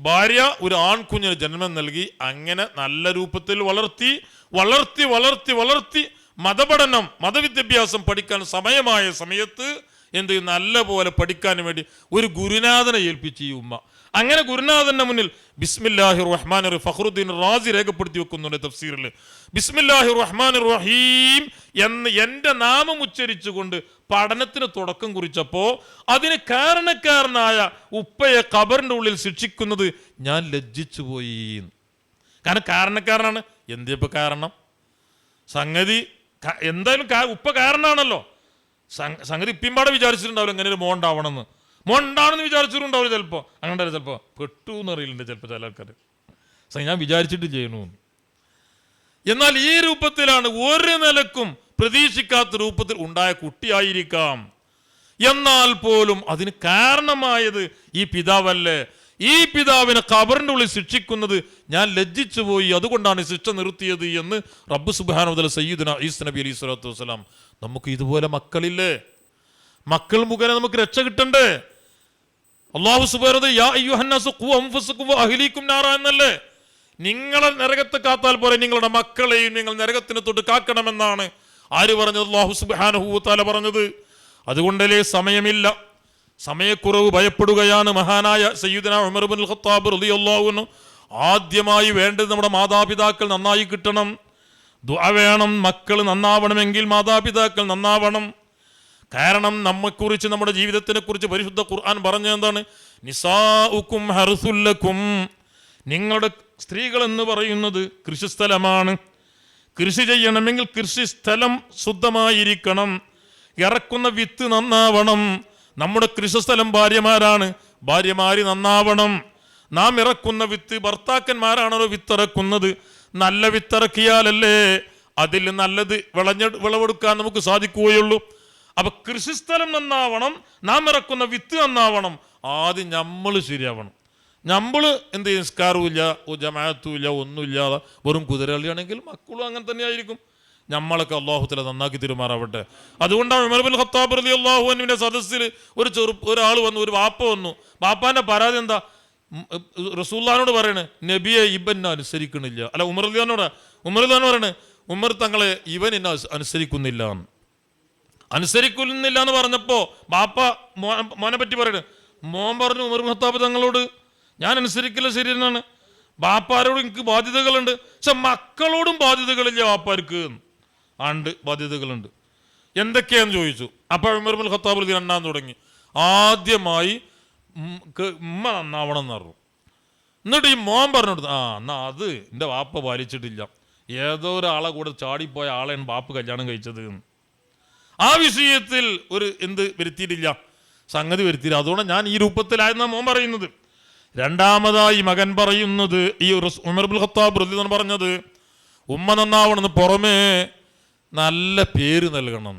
ഭാര്യ ഒരു ആൺകുഞ്ഞിന് ജന്മം നൽകി. അങ്ങനെ നല്ല രൂപത്തിൽ വളർത്തി വളർത്തി വളർത്തി വളർത്തി മതപഠനം, മതവിദ്യാഭ്യാസം പഠിക്കാൻ സമയമായ സമയത്ത് എന്ത് നല്ല പോലെ പഠിക്കാൻ വേണ്ടി ഒരു ഗുരുനാഥനെ ഏൽപ്പിച്ചു ഈ ഉമ്മ. അങ്ങനെ ഗുരുനാഥന്റെ മുന്നിൽ ബിസ്മില്ലാഹിർ റഹ്മാനിർ റഹീം, ഫഖ്റുദ്ദീൻ റാസി രേഖപ്പെടുത്തി വെക്കുന്നുണ്ട് തഫ്സീറിൽ. ബിസ്മില്ലാഹിർ റഹ്മാനിർ റഹീം എന്ന് എൻ്റെ നാമം ഉച്ചരിച്ചുകൊണ്ട് പഠനത്തിന് തുടക്കം കുറിച്ചപ്പോൾ അതിന് കാരണക്കാരനായ ഉപ്പയെ ഖബറിന്റെ ഉള്ളിൽ ശിക്ഷിക്കുന്നത് ഞാൻ ലജ്ജിച്ചു പോയി. കാരണം കാരണക്കാരനാണ്. എന്തിപ്പോ കാരണം? സംഗതി എന്തായാലും ഉപ്പ കാരണമാണല്ലോ. സംഗതി ഇപ്പിമ്പാടെ വിചാരിച്ചിട്ടുണ്ടാവില്ല എങ്ങനെ ഒരു മോൻ ഉണ്ടാവണമെന്ന്. മോൻ ഉണ്ടാവണമെന്ന് വിചാരിച്ചിട്ടുണ്ടാവില്ല ചിലപ്പോൾ. അങ്ങനെ ചിലപ്പോൾ പെട്ടു എന്നറിയില്ല ചിലപ്പോൾ ചില ആൾക്കാർ. ഞാൻ വിചാരിച്ചിട്ട് ചെയ്യണു. എന്നാൽ ഈ രൂപത്തിലാണ് ഒരു നിലക്കും പ്രതീക്ഷിക്കാത്ത രൂപത്തിൽ ഉണ്ടായ കുട്ടിയായിരിക്കാം. എന്നാൽ പോലും അതിന് കാരണമായത് ഈ പിതാവല്ലേ. ഈ പിതാവിനെ ഖബറിന്റെ ഉള്ളിൽ ശിക്ഷിക്കുന്നത് ഞാൻ ലജ്ജിച്ചു പോയി, അതുകൊണ്ടാണ് ശിക്ഷ നിർത്തിയത് എന്ന് റബ്ബ് സുബ്ഹാനഹു വ തആല സയ്യിദുനാ ഈസ നബി അലൈഹി സ്വലാത്തു വസ്സലാം. നമുക്ക് ഇതുപോലെ മക്കളില്ലേ? മക്കൾ മുഖേന നമുക്ക് രക്ഷ കിട്ടണ്ടേ? അല്ലാഹു സുബ്ഹാനഹു വ തആല യാ അയ്യുഹന്നാസു ഖൂ അൻഫുസകും വ അഹ്ലീകും നാറ എന്നല്ലേ? നിങ്ങളെ നരകത്തെ കാത്താൽ പോലെ നിങ്ങളുടെ മക്കളെയും നിങ്ങൾ നരകത്തിന് തൊട്ട് കാക്കണമെന്നാണ് ആര് പറഞ്ഞത്? അല്ലാഹു സുബ്ഹാനഹു വ തആല പറഞ്ഞത്. അതുകൊണ്ടല്ലേ സമയമില്ല, സമയക്കുറവ് ഭയപ്പെടുകയാണ് മഹാനായ സയ്യിദുനാ ഉമർ ഇബ്നുൽ ഖത്താബ് റളിയല്ലാഹു അൻഹു. ആദ്യമായി വേണ്ടത് നമ്മുടെ മാതാപിതാക്കൾ നന്നായി കിട്ടണം, ദുആ വേണം. മക്കൾ നന്നാവണമെങ്കിൽ മാതാപിതാക്കൾ നന്നാവണം. കാരണം നമ്മെക്കുറിച്ച്, നമ്മുടെ ജീവിതത്തിനെ കുറിച്ച് പരിശുദ്ധ ഖുർആൻ പറഞ്ഞ എന്താണ്? നിസാഉക്കും ഹർസുൽ ലക്കും, നിങ്ങളുടെ സ്ത്രീകൾ എന്ന് പറയുന്നത് കൃഷിസ്ഥലമാണ്. കൃഷി ചെയ്യണമെങ്കിൽ കൃഷിസ്ഥലം ശുദ്ധമായിരിക്കണം, ഇറക്കുന്ന വിത്ത് നന്നാവണം. നമ്മുടെ കൃഷിസ്ഥലം ഭാര്യമാരാണ്, ഭാര്യമാര് നന്നാവണം. നാം ഇറക്കുന്ന വിത്ത്, ഭർത്താക്കന്മാരാണല്ലോ വിത്തിറക്കുന്നത്. നല്ല വിത്തിറക്കിയാലല്ലേ അതിൽ നല്ലത് വിളവെടുക്കാൻ നമുക്ക് സാധിക്കുകയുള്ളൂ. അപ്പൊ കൃഷിസ്ഥലം നന്നാവണം, നാം ഇറക്കുന്ന വിത്ത് നന്നാവണം. ആദ്യം നമ്മൾ ശരിയാവണം. നമ്മൾ എന്ത് നിസ്കാരവും ഇല്ല, ജമാഅത്തും ഇല്ല, ഒന്നുമില്ലാതെ വെറും കുതിരകളിയാണെങ്കിൽ മക്കളും അങ്ങനെ തന്നെ ആയിരിക്കും. നമ്മളൊക്കെ അല്ലാഹു തആല നന്നാക്കി തീരുമാറാവട്ടെ. അതുകൊണ്ടാണ് ഉമർ ഇബ്നുൽ ഖത്താബ് റളിയല്ലാഹു അൻഹുവിന്റെ സദസ്സിൽ ഒരാൾ വന്നു, ഒരു വാപ്പ വന്നു. വാപ്പാന്റെ പരാതി എന്താ? റസൂലുള്ളാഹിനോട് പറയണേ, നബിയെ ഇബ്ബൻ അനുസരിക്കണില്ല. അല്ല, ഉമർ റളിയല്ലാഹു പറയണേ, ഉമർ തങ്ങളെ ഇവൻ എന്നെ അനുസരിക്കുന്നില്ല എന്ന് പറഞ്ഞപ്പോൾ ബാപ്പ മോനെ പറ്റി പറയുന്നത്. മോൻ പറഞ്ഞു ഉമർ ഇബ്നു ഖത്താബ് തങ്ങളോട് ഞാൻ അനുസരിക്കില്ല, ശരി എന്നാണ്. ബാപ്പാരോട് എനിക്ക് ബാധ്യതകളുണ്ട്, പക്ഷെ മക്കളോടും ബാധ്യതകളില്ല ബാപ്പാർക്ക്. ആണ്ട് ബാധ്യതകളുണ്ട്. എന്തൊക്കെയാന്ന് ചോദിച്ചു. അപ്പോൾ ഉമർ ഇബ്നുൽ ഖത്താബ് രണ്ടാൻ തുടങ്ങി. ആദ്യമായി ഉമ്മ നന്നാവണം എന്ന് പറഞ്ഞു. എന്നിട്ട് ഈ മോൻ പറഞ്ഞു കൊടുത്തു, എന്നാ അത് എൻ്റെ ബാപ്പ പാലിച്ചിട്ടില്ല, ഏതോ ഒരാളെ കൂടെ ചാടിപ്പോയ ആളെയാണ് ബാപ്പ കല്യാണം കഴിച്ചത്. ആ വിഷയത്തിൽ ഒരു എന്ത് വരുത്തിയിട്ടില്ല, സംഗതി വരുത്തിയില്ല. അതുകൊണ്ട് ഞാൻ ഈ രൂപത്തിലായെന്ന മോൻ പറയുന്നത്. രണ്ടാമതായി മകൻ പറയുന്നത്, ഈ ഉമർ ഇബ്നുൽ ഖത്താബ് റളിയല്ലാഹു അൻഹു പറഞ്ഞത്, ഉമ്മ നന്നാവണമെന്ന് പുറമേ നല്ല പേര് നൽകണം,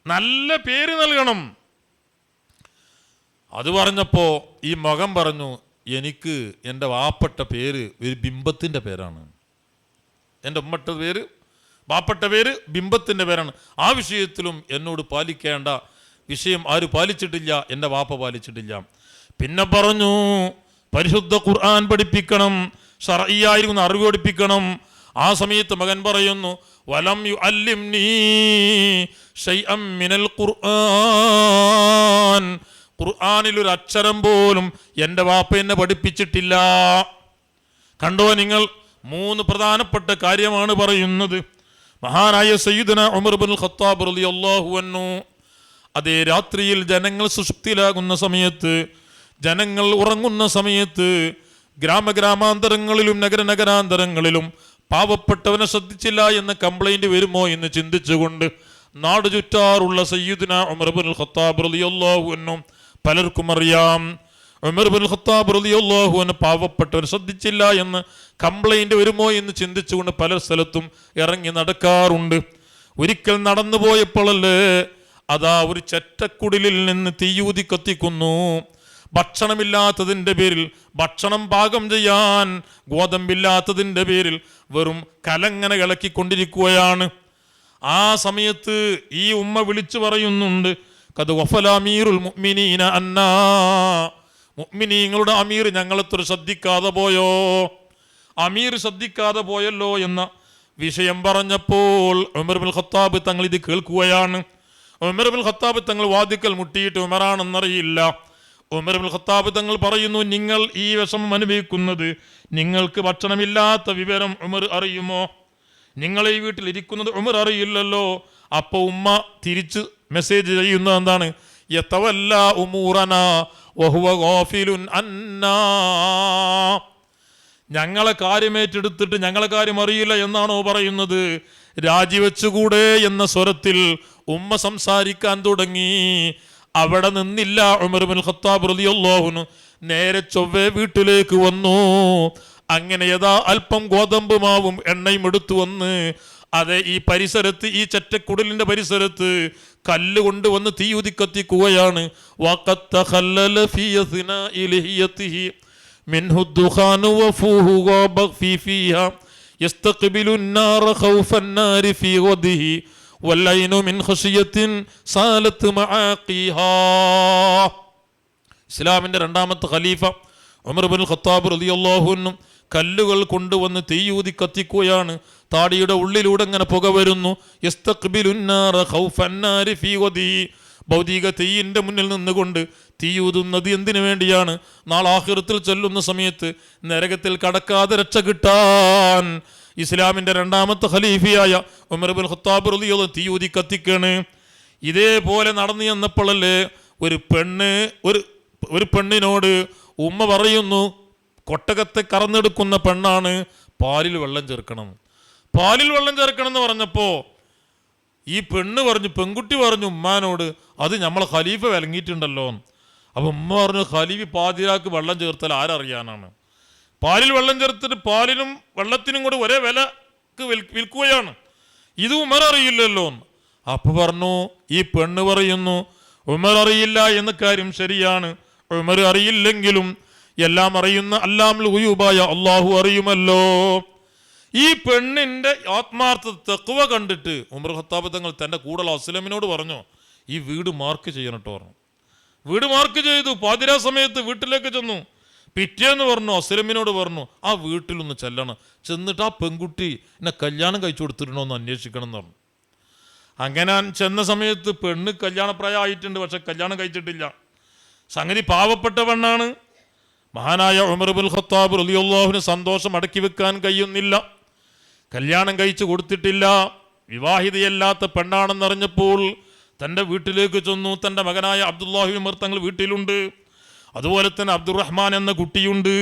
നല്ല പേര് നൽകണം. അത് പറഞ്ഞപ്പോ ഈ മകൻ പറഞ്ഞു, എനിക്ക് എൻ്റെ വാപ്പട്ട പേര് ഒരു ബിംബത്തിൻ്റെ പേരാണ്, എൻ്റെ ഉമ്മട്ട പേര് വാപ്പട്ട പേര് ബിംബത്തിൻ്റെ പേരാണ്. ആ വിഷയത്തിലും എന്നോട് പാലിക്കേണ്ട വിഷയം ആര് പാലിച്ചിട്ടില്ല, എൻ്റെ വാപ്പ പാലിച്ചിട്ടില്ല. പിന്നെ പറഞ്ഞു പരിശുദ്ധ ഖുർആൻ പഠിപ്പിക്കണം, ശർഈയായിരിക്കുന്ന അറിവ് പഠിപ്പിക്കണം. ആ സമയത്ത് മകൻ പറയുന്നു, വലം യുഅല്ലിംനീ ശൈഅൻ മിനൽ ഖുർആൻ, ഖുർആനിൽ ഒരു അക്ഷരം പോലും എൻ്റെ വാപ്പ എന്നെ പഠിപ്പിച്ചിട്ടില്ല. കണ്ടോ നിങ്ങൾ, 3 പ്രധാനപ്പെട്ട കാര്യമാണ് പറയുന്നത്. മഹാനായ സയ്യിദുനാ ഉമർ ഇബ്നുൽ ഖത്താബ് റളിയല്ലാഹു അൻഹു അതേ രാത്രിയിൽ ജനങ്ങൾ സുഷുപ്തിയിലാകുന്ന സമയത്ത്, ജനങ്ങൾ ഉറങ്ങുന്ന സമയത്ത്, ഗ്രാമഗ്രാമാന്തരങ്ങളിലും നഗരാന്തരങ്ങളിലും പാവപ്പെട്ടവനെ ശ്രദ്ധിച്ചില്ല എന്ന കംപ്ലൈന്റ് വരുമോ എന്ന് ചിന്തിച്ചുകൊണ്ട് നാട് ചുറ്റാറുള്ള സയ്യിദുനാ ഉമർ ഇബ്നുൽ ഖത്താബ് റളിയല്ലാഹു അൻഹു പലർക്കും അറിയാം. ഉമർ ഇബ്നുൽ ഖത്താബ് റളിയല്ലാഹു അൻഹു പാവപ്പെട്ടവനെ ശ്രദ്ധിച്ചില്ല എന്ന് കംപ്ലൈന്റ് വരുമോ എന്ന് ചിന്തിച്ചുകൊണ്ട് പല സ്ഥലത്തും ഇറങ്ങി നടക്കാറുണ്ട്. ഒരിക്കൽ നടന്നു പോയപ്പോഴല്ലേ അതാ ഒരു ചെറ്റക്കുടിലിൽ നിന്ന് തീയൂതി കത്തിക്കുന്നു. ഭക്ഷണമില്ലാത്തതിൻ്റെ പേരിൽ, ഭക്ഷണം പാകം ചെയ്യാൻ ഗോതമ്പില്ലാത്തതിൻ്റെ പേരിൽ വെറും കലങ്ങനെ ഇളക്കിക്കൊണ്ടിരിക്കുകയാണ്. ആ സമയത്ത് ഈ ഉമ്മ വിളിച്ചു പറയുന്നുണ്ട്, ഖദ് വഫല അമീറുൽ മുഅ്മിനീന അന്നാ, മുഅ്മിനീങ്ങളുടെ അമീർ ഞങ്ങളെത്ര ശ്രദ്ധിക്കാതെ പോയോ, അമീർ ശ്രദ്ധിക്കാതെ പോയല്ലോ എന്ന വിഷയം പറഞ്ഞപ്പോൾ ഉമർ ഇബ്നുൽ ഖത്താബ് തങ്ങൾ ഇത് കേൾക്കുകയാണ്. ഉമർ ഇബ്നുൽ ഖത്താബ് തങ്ങൾ വാതിക്കൽ മുട്ടിയിട്ട് ഉമറാണെന്നറിയില്ല. ഉമർ ഇബ്നുൽ ഖത്താബ് തങ്ങൾ പറയുന്നു, നിങ്ങൾ ഈ വിഷമം അനുഭവിക്കുന്നത് നിങ്ങൾക്ക് ഭക്ഷണമില്ലാത്ത വിവരം ഉമർ അറിയുമോ? നിങ്ങൾ ഈ വീട്ടിൽ ഇരിക്കുന്നത് ഉമർ അറിയില്ലല്ലോ. അപ്പോൾ ഉമ്മ തിരിച്ച് മെസ്സേജ് ചെയ്യുന്നത് എന്താണ്? യതവല്ല ഉമൂറനാ വഹുവ ഗാഫിലുൻ അന്നാ, ഞങ്ങളെ കാര്യമേറ്റെടുത്തിട്ട് ഞങ്ങളെ കാര്യം അറിയില്ല എന്നാണോ പറയുന്നത്? രാജിവെച്ചുകൂടെ എന്ന സ്വരത്തിൽ ഉമ്മ സംസാരിക്കാൻ തുടങ്ങി. അവിടെ നിന്നില്ല ഉമർ ഇബ്നുൽ ഖത്താബ് റളിയല്ലാഹു അൻഹു, നേരെ ചൊവ്വേ വീട്ടിലേക്ക് വന്നു. അങ്ങനെ യഥാ അല്പം ഗോതമ്പ് മാവും എണ്ണയും എടുത്തു വന്ന് അതെ ഈ പരിസരത്ത്, ഈ ചെറ്റക്കുടലിന്റെ പരിസരത്ത് കല്ല് കൊണ്ടുവന്ന് തീയൂതി കത്തിക്കുകയാണ്. ഇസ്ലാമിന്റെ രണ്ടാമത്തെ ഖലീഫ ഉമർ ഇബ്നുൽ ഖത്താബ് റളിയല്ലാഹു അൻഹു കല്ലുകൾ കൊണ്ടുവന്ന് തീയൂതി കത്തിക്കുകയാണ്. താടിയുടെ ഉള്ളിലൂടെ ഇങ്ങനെ പുക വരുന്നു. ഭൗതിക തീയിൻ്റെ മുന്നിൽ നിന്നുകൊണ്ട് തീയൂതുന്നത് എന്തിനു വേണ്ടിയാണ്? നാളെ ആഖിറത്തിൽ ചെല്ലുന്ന സമയത്ത് നരകത്തിൽ കടക്കാതെ രക്ഷ കിട്ടാൻ ഇസ്ലാമിൻ്റെ രണ്ടാമത്തെ ഖലീഫയായ ഉമർ ഇബ്നുൽ ഖത്താബ് റളിയല്ലാഹു അൻഹു തീയൂതി കത്തിക്കാണ്. ഇതേപോലെ നടന്നു ചെന്നപ്പോഴല്ലേ ഒരു പെണ്ണിനോട് ഉമ്മ പറയുന്നു, കൊട്ടകത്തെ കറന്നെടുക്കുന്ന പെണ്ണാണ്, പാലിൽ വെള്ളം ചേർക്കണം, പാലിൽ വെള്ളം ചേർക്കണം എന്ന് പറഞ്ഞപ്പോൾ ഈ പെണ്ണ് പറഞ്ഞു, പെൺകുട്ടി പറഞ്ഞു ഉമ്മാനോട്, അത് നമ്മളെ ഖലീഫ വിലങ്ങിയിട്ടുണ്ടല്ലോ. അപ്പം ഉമ്മ പറഞ്ഞു, ഖലീഫ പാതിരാക്ക് വെള്ളം ചേർത്താൽ ആരറിയാനാണ്? പാലിൽ വെള്ളം ചേർത്തിട്ട് പാലിനും വെള്ളത്തിനും കൂടെ ഒരേ വിലക്ക് വിൽക്കുകയാണ്, ഇത് ഉമർ അറിയില്ലല്ലോ. അപ്പൊ പറഞ്ഞു, ഈ പെണ്ണ് പറയുന്നു, ഉമർ അറിയില്ല എന്ന കാര്യം ശരിയാണ്, ഉമർ അറിയില്ലെങ്കിലും എല്ലാം അറിയുന്ന അല്ലാമുൽ ഗുയൂബായ അള്ളാഹു അറിയുമല്ലോ. ഈ പെണ്ണിന്റെ ആത്മാർത്ഥ തഖ്വ കണ്ടിട്ട് ഉമർ ഖത്താബ് തങ്ങൾ തൻ്റെ കൂടെയുള്ള അസ്ലമിനോട് പറഞ്ഞു, ഈ വീട് മാർക്ക് ചെയ്യണം കേട്ടോ പറഞ്ഞു. വീട് മാർക്ക് ചെയ്തു. പാതിരാ സമയത്ത് വീട്ടിലേക്ക് ചെന്നു. പിറ്റേന്ന് പറഞ്ഞു, അസ്ലമിനോട് പറഞ്ഞു, ആ വീട്ടിലൊന്ന് ചെല്ലണം, ചെന്നിട്ട് ആ പെൺകുട്ടി എന്നെ കല്യാണം കഴിച്ചു കൊടുത്തിട്ടുണ്ടോ എന്ന് അന്വേഷിക്കണം എന്ന് പറഞ്ഞു. അങ്ങനെ ചെന്ന സമയത്ത് പെണ്ണ് കല്യാണപ്രായമായിട്ടുണ്ട്, പക്ഷെ കല്യാണം കഴിച്ചിട്ടില്ല. സംഗതി പാവപ്പെട്ട പെണ്ണാണ്. മഹാനായ ഉമർ ഇബ്നുൽ ഖത്താബ് റളിയല്ലാഹുവിന് സന്തോഷം അടക്കി വെക്കാൻ കഴിയുന്നില്ല. കല്യാണം കഴിച്ചു കൊടുത്തിട്ടില്ല, വിവാഹിതയല്ലാത്ത പെണ്ണാണെന്നറിഞ്ഞപ്പോൾ തൻ്റെ വീട്ടിലേക്ക് ചെന്നു. തൻ്റെ മകനായ അബ്ദുല്ലാഹി ഉമർ തങ്ങൾ വീട്ടിലുണ്ട്, അതുപോലെ തന്നെ അബ്ദുറഹ്മാൻ എന്ന കുട്ടിയുണ്ട്,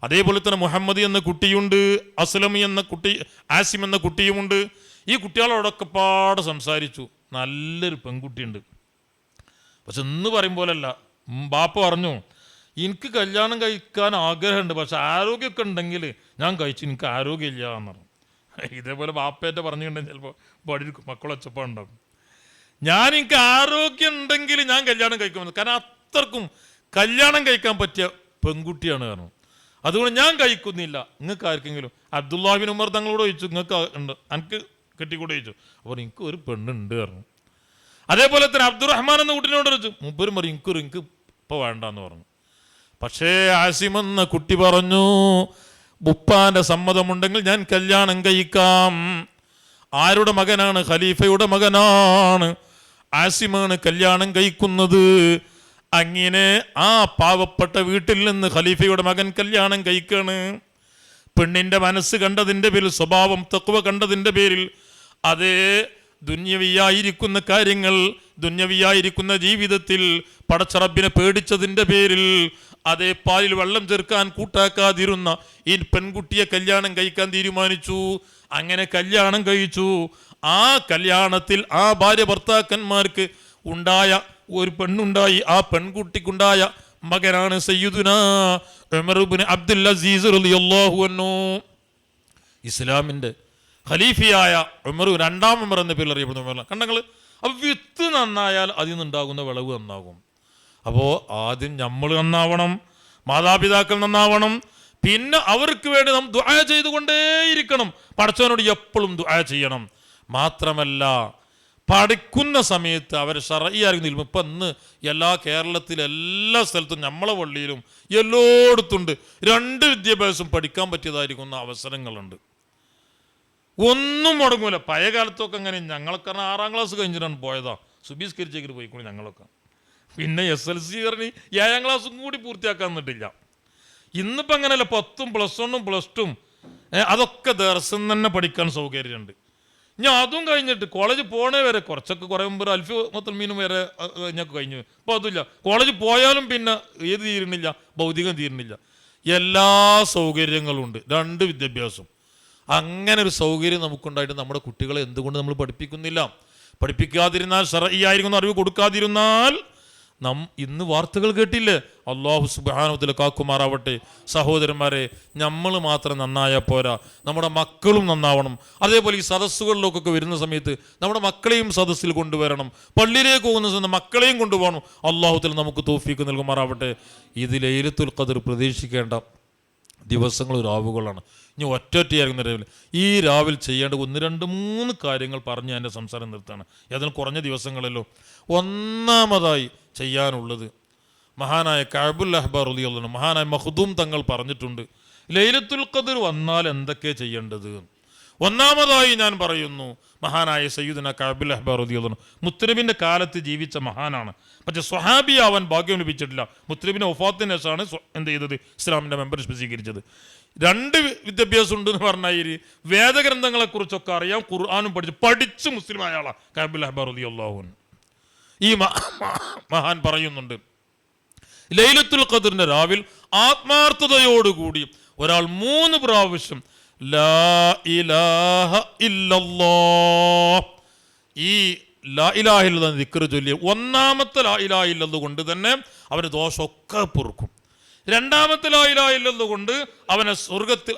അതേപോലെ തന്നെ മുഹമ്മദ് എന്ന കുട്ടിയുണ്ട്, അസ്ലമി എന്ന കുട്ടി, ആസിം എന്ന കുട്ടിയുമുണ്ട്. ഈ കുട്ടികളോടൊക്കെ പാടെ സംസാരിച്ചു. നല്ലൊരു പെൺകുട്ടിയുണ്ട്, പക്ഷെ ഇന്ന് പറയും പോലല്ല. ബാപ്പ പറഞ്ഞു, എനിക്ക് കല്യാണം കഴിക്കാൻ ആഗ്രഹമുണ്ട്, പക്ഷെ ആരോഗ്യമൊക്കെ ഉണ്ടെങ്കിൽ ഞാൻ കഴിച്ചു, എനിക്ക് ആരോഗ്യമില്ല എന്ന് പറഞ്ഞു. ഇതേപോലെ ബാപ്പേറ്റ പറഞ്ഞിട്ടുണ്ടെങ്കിൽ ചിലപ്പോൾ ബടി മക്കളൊച്ചപ്പാടുണ്ടാകും. എനിക്ക് ആരോഗ്യം ഉണ്ടെങ്കിൽ ഞാൻ കല്യാണം കഴിക്കുമെന്ന്, കാരണം അത്രക്കും കല്യാണം കഴിക്കാൻ പറ്റിയ പെൺകുട്ടിയാണ് കാരണം. അതുകൊണ്ട് ഞാൻ കഴിക്കുന്നില്ല. നിങ്ങൾക്ക് ആർക്കെങ്കിലും? അബ്ദുല്ലാഹി ബിൻ ഉമർ തങ്ങളോട് ചോദിച്ചു, നിങ്ങൾക്ക് ഉണ്ട്, എനിക്ക് കെട്ടിക്കൂടെ ചോദിച്ചു. അപ്പോൾ എനിക്ക് ഒരു പെണ്ണുണ്ട് പറഞ്ഞു. അതേപോലെ തന്നെ അബ്ദുറഹ്മാൻ എന്ന കുട്ടിനോട് ചോദിച്ചു, മുമ്പരും പറയും എനിക്ക് ഇപ്പോൾ വേണ്ടെന്ന് പറഞ്ഞു. പക്ഷേ ആസിം എന്ന കുട്ടി പറഞ്ഞു, ഉപ്പാന്റെ സമ്മതമുണ്ടെങ്കിൽ ഞാൻ കല്യാണം കഴിക്കാം. ആരുടെ മകനാണ്? ഖലീഫയുടെ മകനാണ്. ആസിമാണ് കല്യാണം കഴിക്കുന്നത്. അങ്ങനെ ആ പാവപ്പെട്ട വീട്ടിൽ നിന്ന് ഖലീഫയുടെ മകൻ കല്യാണം കഴിക്കാണ്. പെണ്ണിന്റെ മനസ്സ് കണ്ടതിൻ്റെ പേരിൽ, സ്വഭാവം തഖ്വ കണ്ടതിൻ്റെ പേരിൽ, അതേ ദുന്യവിയായിരിക്കുന്ന കാര്യങ്ങൾ, ദുന്യവിയായിരിക്കുന്ന ജീവിതത്തിൽ പടച്ചറബിനെ പേടിച്ചതിൻ്റെ പേരിൽ, അതേ പാലിൽ വെള്ളം ചേർക്കാൻ കൂട്ടാക്കാതിരുന്ന ഈ പെൺകുട്ടിയെ കല്യാണം കഴിക്കാൻ തീരുമാനിച്ചു. അങ്ങനെ കല്യാണം കഴിച്ചു. ആ കല്യാണത്തിൽ ആ ഭാര്യ ഭർത്താക്കന്മാർക്ക് ഉണ്ടായ ഒരു പെണ്ണുണ്ടായി. ആ പെൺകുട്ടിക്കുണ്ടായ മകനാണ് സയ്യിദുനാ ഉമർ ഇബ്നു അബ്ദുൽ അസീസ് റളിയല്ലാഹു അൻഹു. ഇസ്ലാമിൻ്റെ ഖലീഫയായ ഉമർ, രണ്ടാം ഉമർ എന്ന പേരിൽ അറിയപ്പെടുന്ന ഉമർ കണ്ടങ്ങൾ. അപ്പോൾ വിത്ത് നന്നായാൽ അതിൽ നിന്നുണ്ടാകുന്ന വിളവ് നന്നാകും. അപ്പോൾ ആദ്യം നമ്മൾ നന്നാവണം, മാതാപിതാക്കൾ നന്നാവണം, പിന്നെ അവർക്ക് വേണ്ടി നാം ദുആ ചെയ്തുകൊണ്ടേയിരിക്കണം. പടച്ചവനോട് എപ്പോഴും ദുആ ചെയ്യണം. മാത്രമല്ല പഠിക്കുന്ന സമയത്ത് അവർ ശർഈയായിരിക്കും നിൽക്കും. ഇപ്പം ഇന്ന് കേരളത്തിലെ എല്ലാ സ്ഥലത്തും, നമ്മളെ പള്ളിയിലും എല്ലായിടത്തുണ്ട്, 2 വിദ്യാഭ്യാസം പഠിക്കാൻ പറ്റിയതായിരിക്കുന്ന അവസരങ്ങളുണ്ട്. ഒന്നും മുടങ്ങൂല. പഴയ കാലത്തൊക്കെ അങ്ങനെ ഞങ്ങളൊക്കെ 6ാം ക്ലാസ് കഴിഞ്ഞിട്ടാണ് പോയതാ, സുബീസ്കരിച്ചേക്കിട്ട് പോയിക്കൊണ്ട് ഞങ്ങളൊക്കെ. പിന്നെ SLC പറഞ്ഞ് 7ാം ക്ലാസ്സും കൂടി പൂർത്തിയാക്കാൻ നിന്നിട്ടില്ല. ഇന്നിപ്പോൾ അങ്ങനെയല്ല, 10ഉം +1ഉം +2ഉം അതൊക്കെ ദർസിൽ തന്നെ പഠിക്കാൻ സൗകര്യമുണ്ട്. ഞാൻ അതും കഴിഞ്ഞിട്ട് കോളേജ് പോണേ വരെ കുറച്ചൊക്കെ കുറേ മുമ്പ് അൽഫി മുത്തൽമീനും വരെ ഞങ്ങൾക്ക് കഴിഞ്ഞു. ഇപ്പോൾ അതില്ല, കോളേജ് പോയാലും പിന്നെ ഏത് തീരുന്നില്ല, ഭൗതികം തീരുന്നില്ല. എല്ലാ സൗകര്യങ്ങളും ഉണ്ട്, 2 വിദ്യാഭ്യാസം. അങ്ങനെ ഒരു സൗകര്യം നമുക്കുണ്ടായിട്ട് നമ്മുടെ കുട്ടികളെ എന്തുകൊണ്ട് നമ്മൾ പഠിപ്പിക്കുന്നില്ല? പഠിപ്പിക്കാതിരുന്നാൽ, ശർഈയായിരിക്കുന്ന അറിവ് കൊടുക്കാതിരുന്നാൽ, ഇന്ന് വാർത്തകൾ കേട്ടില്ലേ? അല്ലാഹു സുബ്ഹാനഹു വ തആല കാക്കുമാറാവട്ടെ. സഹോദരന്മാരെ, നമ്മൾ മാത്രം നന്നായാൽ പോരാ, നമ്മുടെ മക്കളും നന്നാവണം. അതേപോലെ ഈ സദസ്സുകളിലൊക്കെ വരുന്ന സമയത്ത് നമ്മുടെ മക്കളെയും സദസ്സിൽ കൊണ്ടുവരണം. പള്ളിയിലേക്ക് പോകുന്ന സമയത്ത് മക്കളെയും കൊണ്ടുപോകണം. അല്ലാഹു തആല നമുക്ക് തൗഫീഖ് നൽകുമാറാവട്ടെ. ഇത് ലൈലത്തുൽ ഖദ്ർ പ്രതീക്ഷിക്കേണ്ട ദിവസങ്ങൾ, രാവുകളാണ്. ഇനി ഒറ്റയായിരിക്കുന്ന രാവിലെ, ഈ രാവിലെ ചെയ്യേണ്ട 1, 2, 3 കാര്യങ്ങൾ പറഞ്ഞ് എൻ്റെ സംസാരം നിർത്താണ്. ഏതായാലും കുറഞ്ഞ ദിവസങ്ങളല്ലോ. ഒന്നാമതായി ചെയ്യാനുള്ളത്, മഹാനായ കഅബുൽ അഹ്ബാർ റളിയല്ലാഹു അൻഹു, മഹാനായ മഖ്ദൂം തങ്ങൾ പറഞ്ഞിട്ടുണ്ട് ലൈലത്തുൽ ഖദ്ർ വന്നാൽ എന്തൊക്കെ ചെയ്യേണ്ടത്. ഒന്നാമതായി ഞാൻ പറയുന്നു, മഹാനായ സയ്യിദുനാ കഅബുൽ അഹ്ബാർ റളിയല്ലാഹു അൻഹു മുത്തനബിൻ്റെ കാലത്ത് ജീവിച്ച മഹാനാണ്. പക്ഷെ സ്വഹാബിയാവാൻ ഭാഗ്യം ലഭിച്ചിട്ടില്ല. മുത്തനബിൻ്റെ വഫാത്തിന് ശേഷമാണ് എന്ത് ചെയ്തത്? ഇസ്ലാമിൻ്റെ മെമ്പർഷിപ്പ് സ്വീകരിച്ചത്. 2 വിദ്യാഭ്യാസം ഉണ്ടെന്ന് പറഞ്ഞാൽ വേദഗ്രന്ഥങ്ങളെക്കുറിച്ചൊക്കെ അറിയാം, ഖുർആനും പഠിച്ച് മുസ്ലിമായ ആളാണ് കഅബുൽ അഹ്ബാർ റളിയല്ലാഹു അൻഹു. ഈ മഹാൻ പറയുന്നുണ്ട്, ലൈലത്തുൽ ഖദ്റിന്റെ രാവിൽ ആത്മാർത്ഥതയോടുകൂടി ഒരാൾ 3 പ്രാവശ്യം ലാ ഇലാഹ ഇല്ലല്ലാഹ്, ഈ ലാ ഇലാഹ ഇല്ലല്ലാഹ് ദിക്ർ ചൊല്ലി, ഒന്നാമത്തെ ലാ ഇലാഹ ഇല്ലല്ലാഹ് കൊണ്ട് തന്നെ അവന് ദോഷമൊക്കെ പൊറുക്കും. 2ാമത്തെ ലാ ഇലാഹ ഇല്ലല്ലാഹ് കൊണ്ട്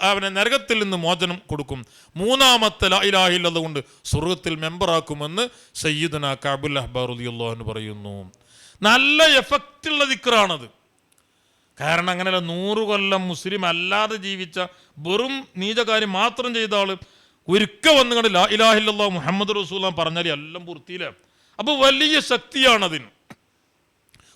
അവനെ നരകത്തിൽ നിന്ന് മോചനം കൊടുക്കും. 3ാമത്തെ ലാ ഇലാഹ ഇല്ലല്ലാഹ് കൊണ്ട് സ്വർഗത്തിൽ മെമ്പറാക്കുമെന്ന് സയ്യിദുനാ കഅബുൽ അഹ്ബാർ റളിയല്ലാഹു അൻഹു പറയുന്നു. നല്ല എഫക്റ്റുള്ള ദിക്റാണത്. കാരണം അങ്ങനെയല്ല, 100 കൊല്ലം മുസ്ലിം അല്ലാതെ ജീവിച്ച വെറും നീചകാര്യം മാത്രം ചെയ്ത ആള് ഒരിക്കൽ വന്നുകൊണ്ട് ലാ ഇലാഹ ഇല്ലല്ലാഹ് മുഹമ്മദ് റസൂലുള്ളാഹി പറഞ്ഞാൽ എല്ലാം പൂർത്തിയില്ല. അപ്പോൾ വലിയ ശക്തിയാണതിന്.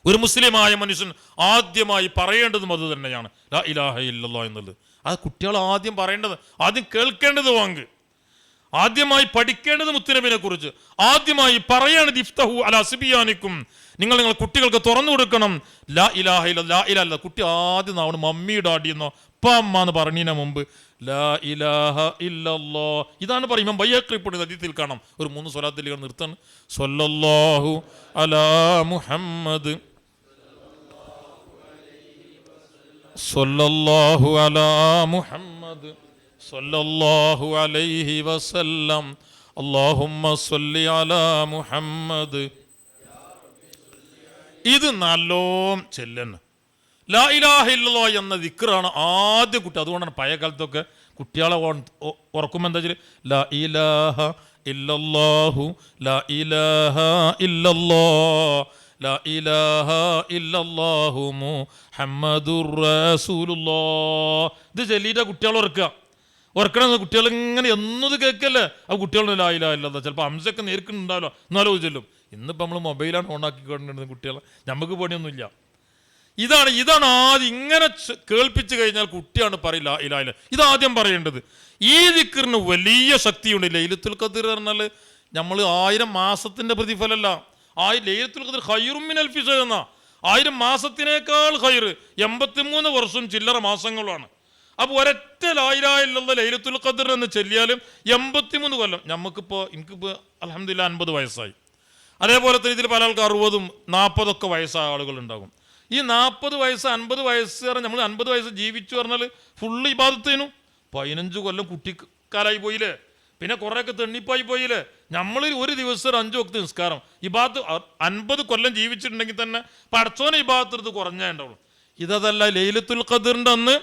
ഒരു മുസ്ലിമായ മനുഷ്യൻ ആദ്യമായി പറയേണ്ടതും അത് തന്നെയാണ്, ലാ ഇലാഹ ഇല്ലല്ലാഹ് എന്നുള്ളത്. അത് കുട്ടികൾ ആദ്യം പറയേണ്ടത്, ആദ്യം കേൾക്കേണ്ടത് വാങ്ക്, ആദ്യമായി പഠിക്കേണ്ടത് മുത്തുനബിനെ കുറിച്ച്, ആദ്യമായി പറയേണ്ടത് ഇഫ്തഹു അലാ സിബിയാനിക്കും, നിങ്ങൾ കുട്ടികൾക്ക് തുറന്നു കൊടുക്കണം ലാ ഇലാഹ ഇല്ലല്ലാഹ്. ലാ ഇലാഹ ഇല്ലല്ലാഹ് കുട്ടി ആദ്യം നാവണ് മമ്മി ഡാഡിയെന്നോ ഉപ്പ അമ്മ എന്ന് പറഞ്ഞതിന് മുമ്പ് ലാ ഇലാഹ ഇല്ലല്ലാഹ്. ഇതാണ് പറയും ബയ്യക്രിപ്പുണ്ട് ഹദീസിൽ കാണാം. ഒരു 3 സ്വലാത്തിൽ നിർത്തണം. സ്വല്ലല്ലാഹു അലാ മുഹമ്മദ്, സ്വല്ലല്ലാഹു അലാ മുഹമ്മദ്, സ്വല്ലല്ലാഹു അലൈഹി വസല്ലം, അല്ലാഹുമ്മ സ്വല്ലി അലാ മുഹമ്മദ്. ഇത് നല്ലോം ചെല്ലണം. ലാ ഇലാഹ ഇല്ലല്ലാഹ് എന്ന ദിക്റാണ് ആദ്യം കുട്ടി. അതുകൊണ്ടാണ് പഴയ കാലത്തൊക്കെ കുട്ടികളെ ഉറക്കുമ്പോൾ എന്താ വെച്ചാൽ ലാ ഇലാഹ ഇല്ലല്ലാഹു, ലാ ഇലാഹ ഇല്ലല്ലാഹ്, ലാ ഇലാഹ ഇല്ലല്ലാഹു മുഹമ്മദുർ റസൂലുള്ളാഹ്. ഇത് ചൊല്ലിയിട്ട് കുട്ടികളെ ഉറക്കണമെന്ന് കുട്ടികൾ ഇങ്ങനെ എന്നത് കേൾക്കല്ലേ. ആ കുട്ടികളുടെ ലാ ഇലാഹ ഇല്ലല്ലാഹ് ചിലപ്പോൾ ഹംസൊക്കെ നേരിക്കുന്നുണ്ടാവല്ലോ, എന്നാലോ ചെല്ലും. ഇന്നിപ്പോൾ നമ്മൾ മൊബൈലാണ് ഓണാക്കിക്കൊണ്ടിരുന്നത് കുട്ടികളെ, നമുക്ക് പണിയൊന്നുമില്ല. ഇതാണ് ആദ്യം ഇങ്ങനെ കേൾപ്പിച്ചു കഴിഞ്ഞാൽ കുട്ടിയാണ് പറയില്ല ലാ ഇലാഹ ഇല്ലല്ലാഹ്. ഇതാദ്യം പറയേണ്ടത്. ഈ ദിക്റിന് വലിയ ശക്തിയുണ്ട്. ലൈലത്തുൽ ഖദ്ർ പറഞ്ഞാൽ നമ്മൾ 1000 മാസത്തിന്റെ പ്രതിഫലമല്ല. ലൈലത്തുൽ ഖദ്ർ ഖൈറും മിൻ അൽഫി ശഹർ എന്നാ. 1000 മാസത്തിനേക്കാൾ ഖൈർ 83 വർഷം ചില്ലറ മാസങ്ങളാണ്. അപ്പോൾ ഒരൊറ്റ ലാ ഇലാഹ ഇല്ലല്ലാഹ് ലൈലത്തുൽ ഖദ്ർ എന്ന് ചൊല്ലിയാലും 83 കൊല്ലം. എനിക്കിപ്പോൾ അൽഹംദുലില്ലാഹ് 50 വയസ്സായി. അതേപോലെ തന്നെ ഇതിൽ പല ആൾക്ക് 60, 40 വയസ്സായ ആളുകൾ ഉണ്ടാകും. ഈ 40 വയസ്സ് 50 വയസ്സ് പറഞ്ഞാൽ നമ്മൾ 50 വയസ്സ് ജീവിച്ചു പറഞ്ഞാൽ ഫുള്ള് ഇബാദത്തേനു. 15 കൊല്ലം കുട്ടിക്കാലായി പോയില്ലേ, പിന്നെ കുറേയൊക്കെ തെണ്ണിപ്പായി പോയില്ലേ. നമ്മൾ ഒരു ദിവസം 5 വക്ത് നിസ്കാരം ഇബാദത്ത് 50 കൊല്ലം ജീവിച്ചിട്ടുണ്ടെങ്കിൽ തന്നെ പടച്ചോനെ ഇബാദത്ത് കുറഞ്ഞേ ഉണ്ടാവുള്ളൂ. ഇതല്ല, ലൈലത്തുൽ ഖദ്റിൻ്റെ അന്ന്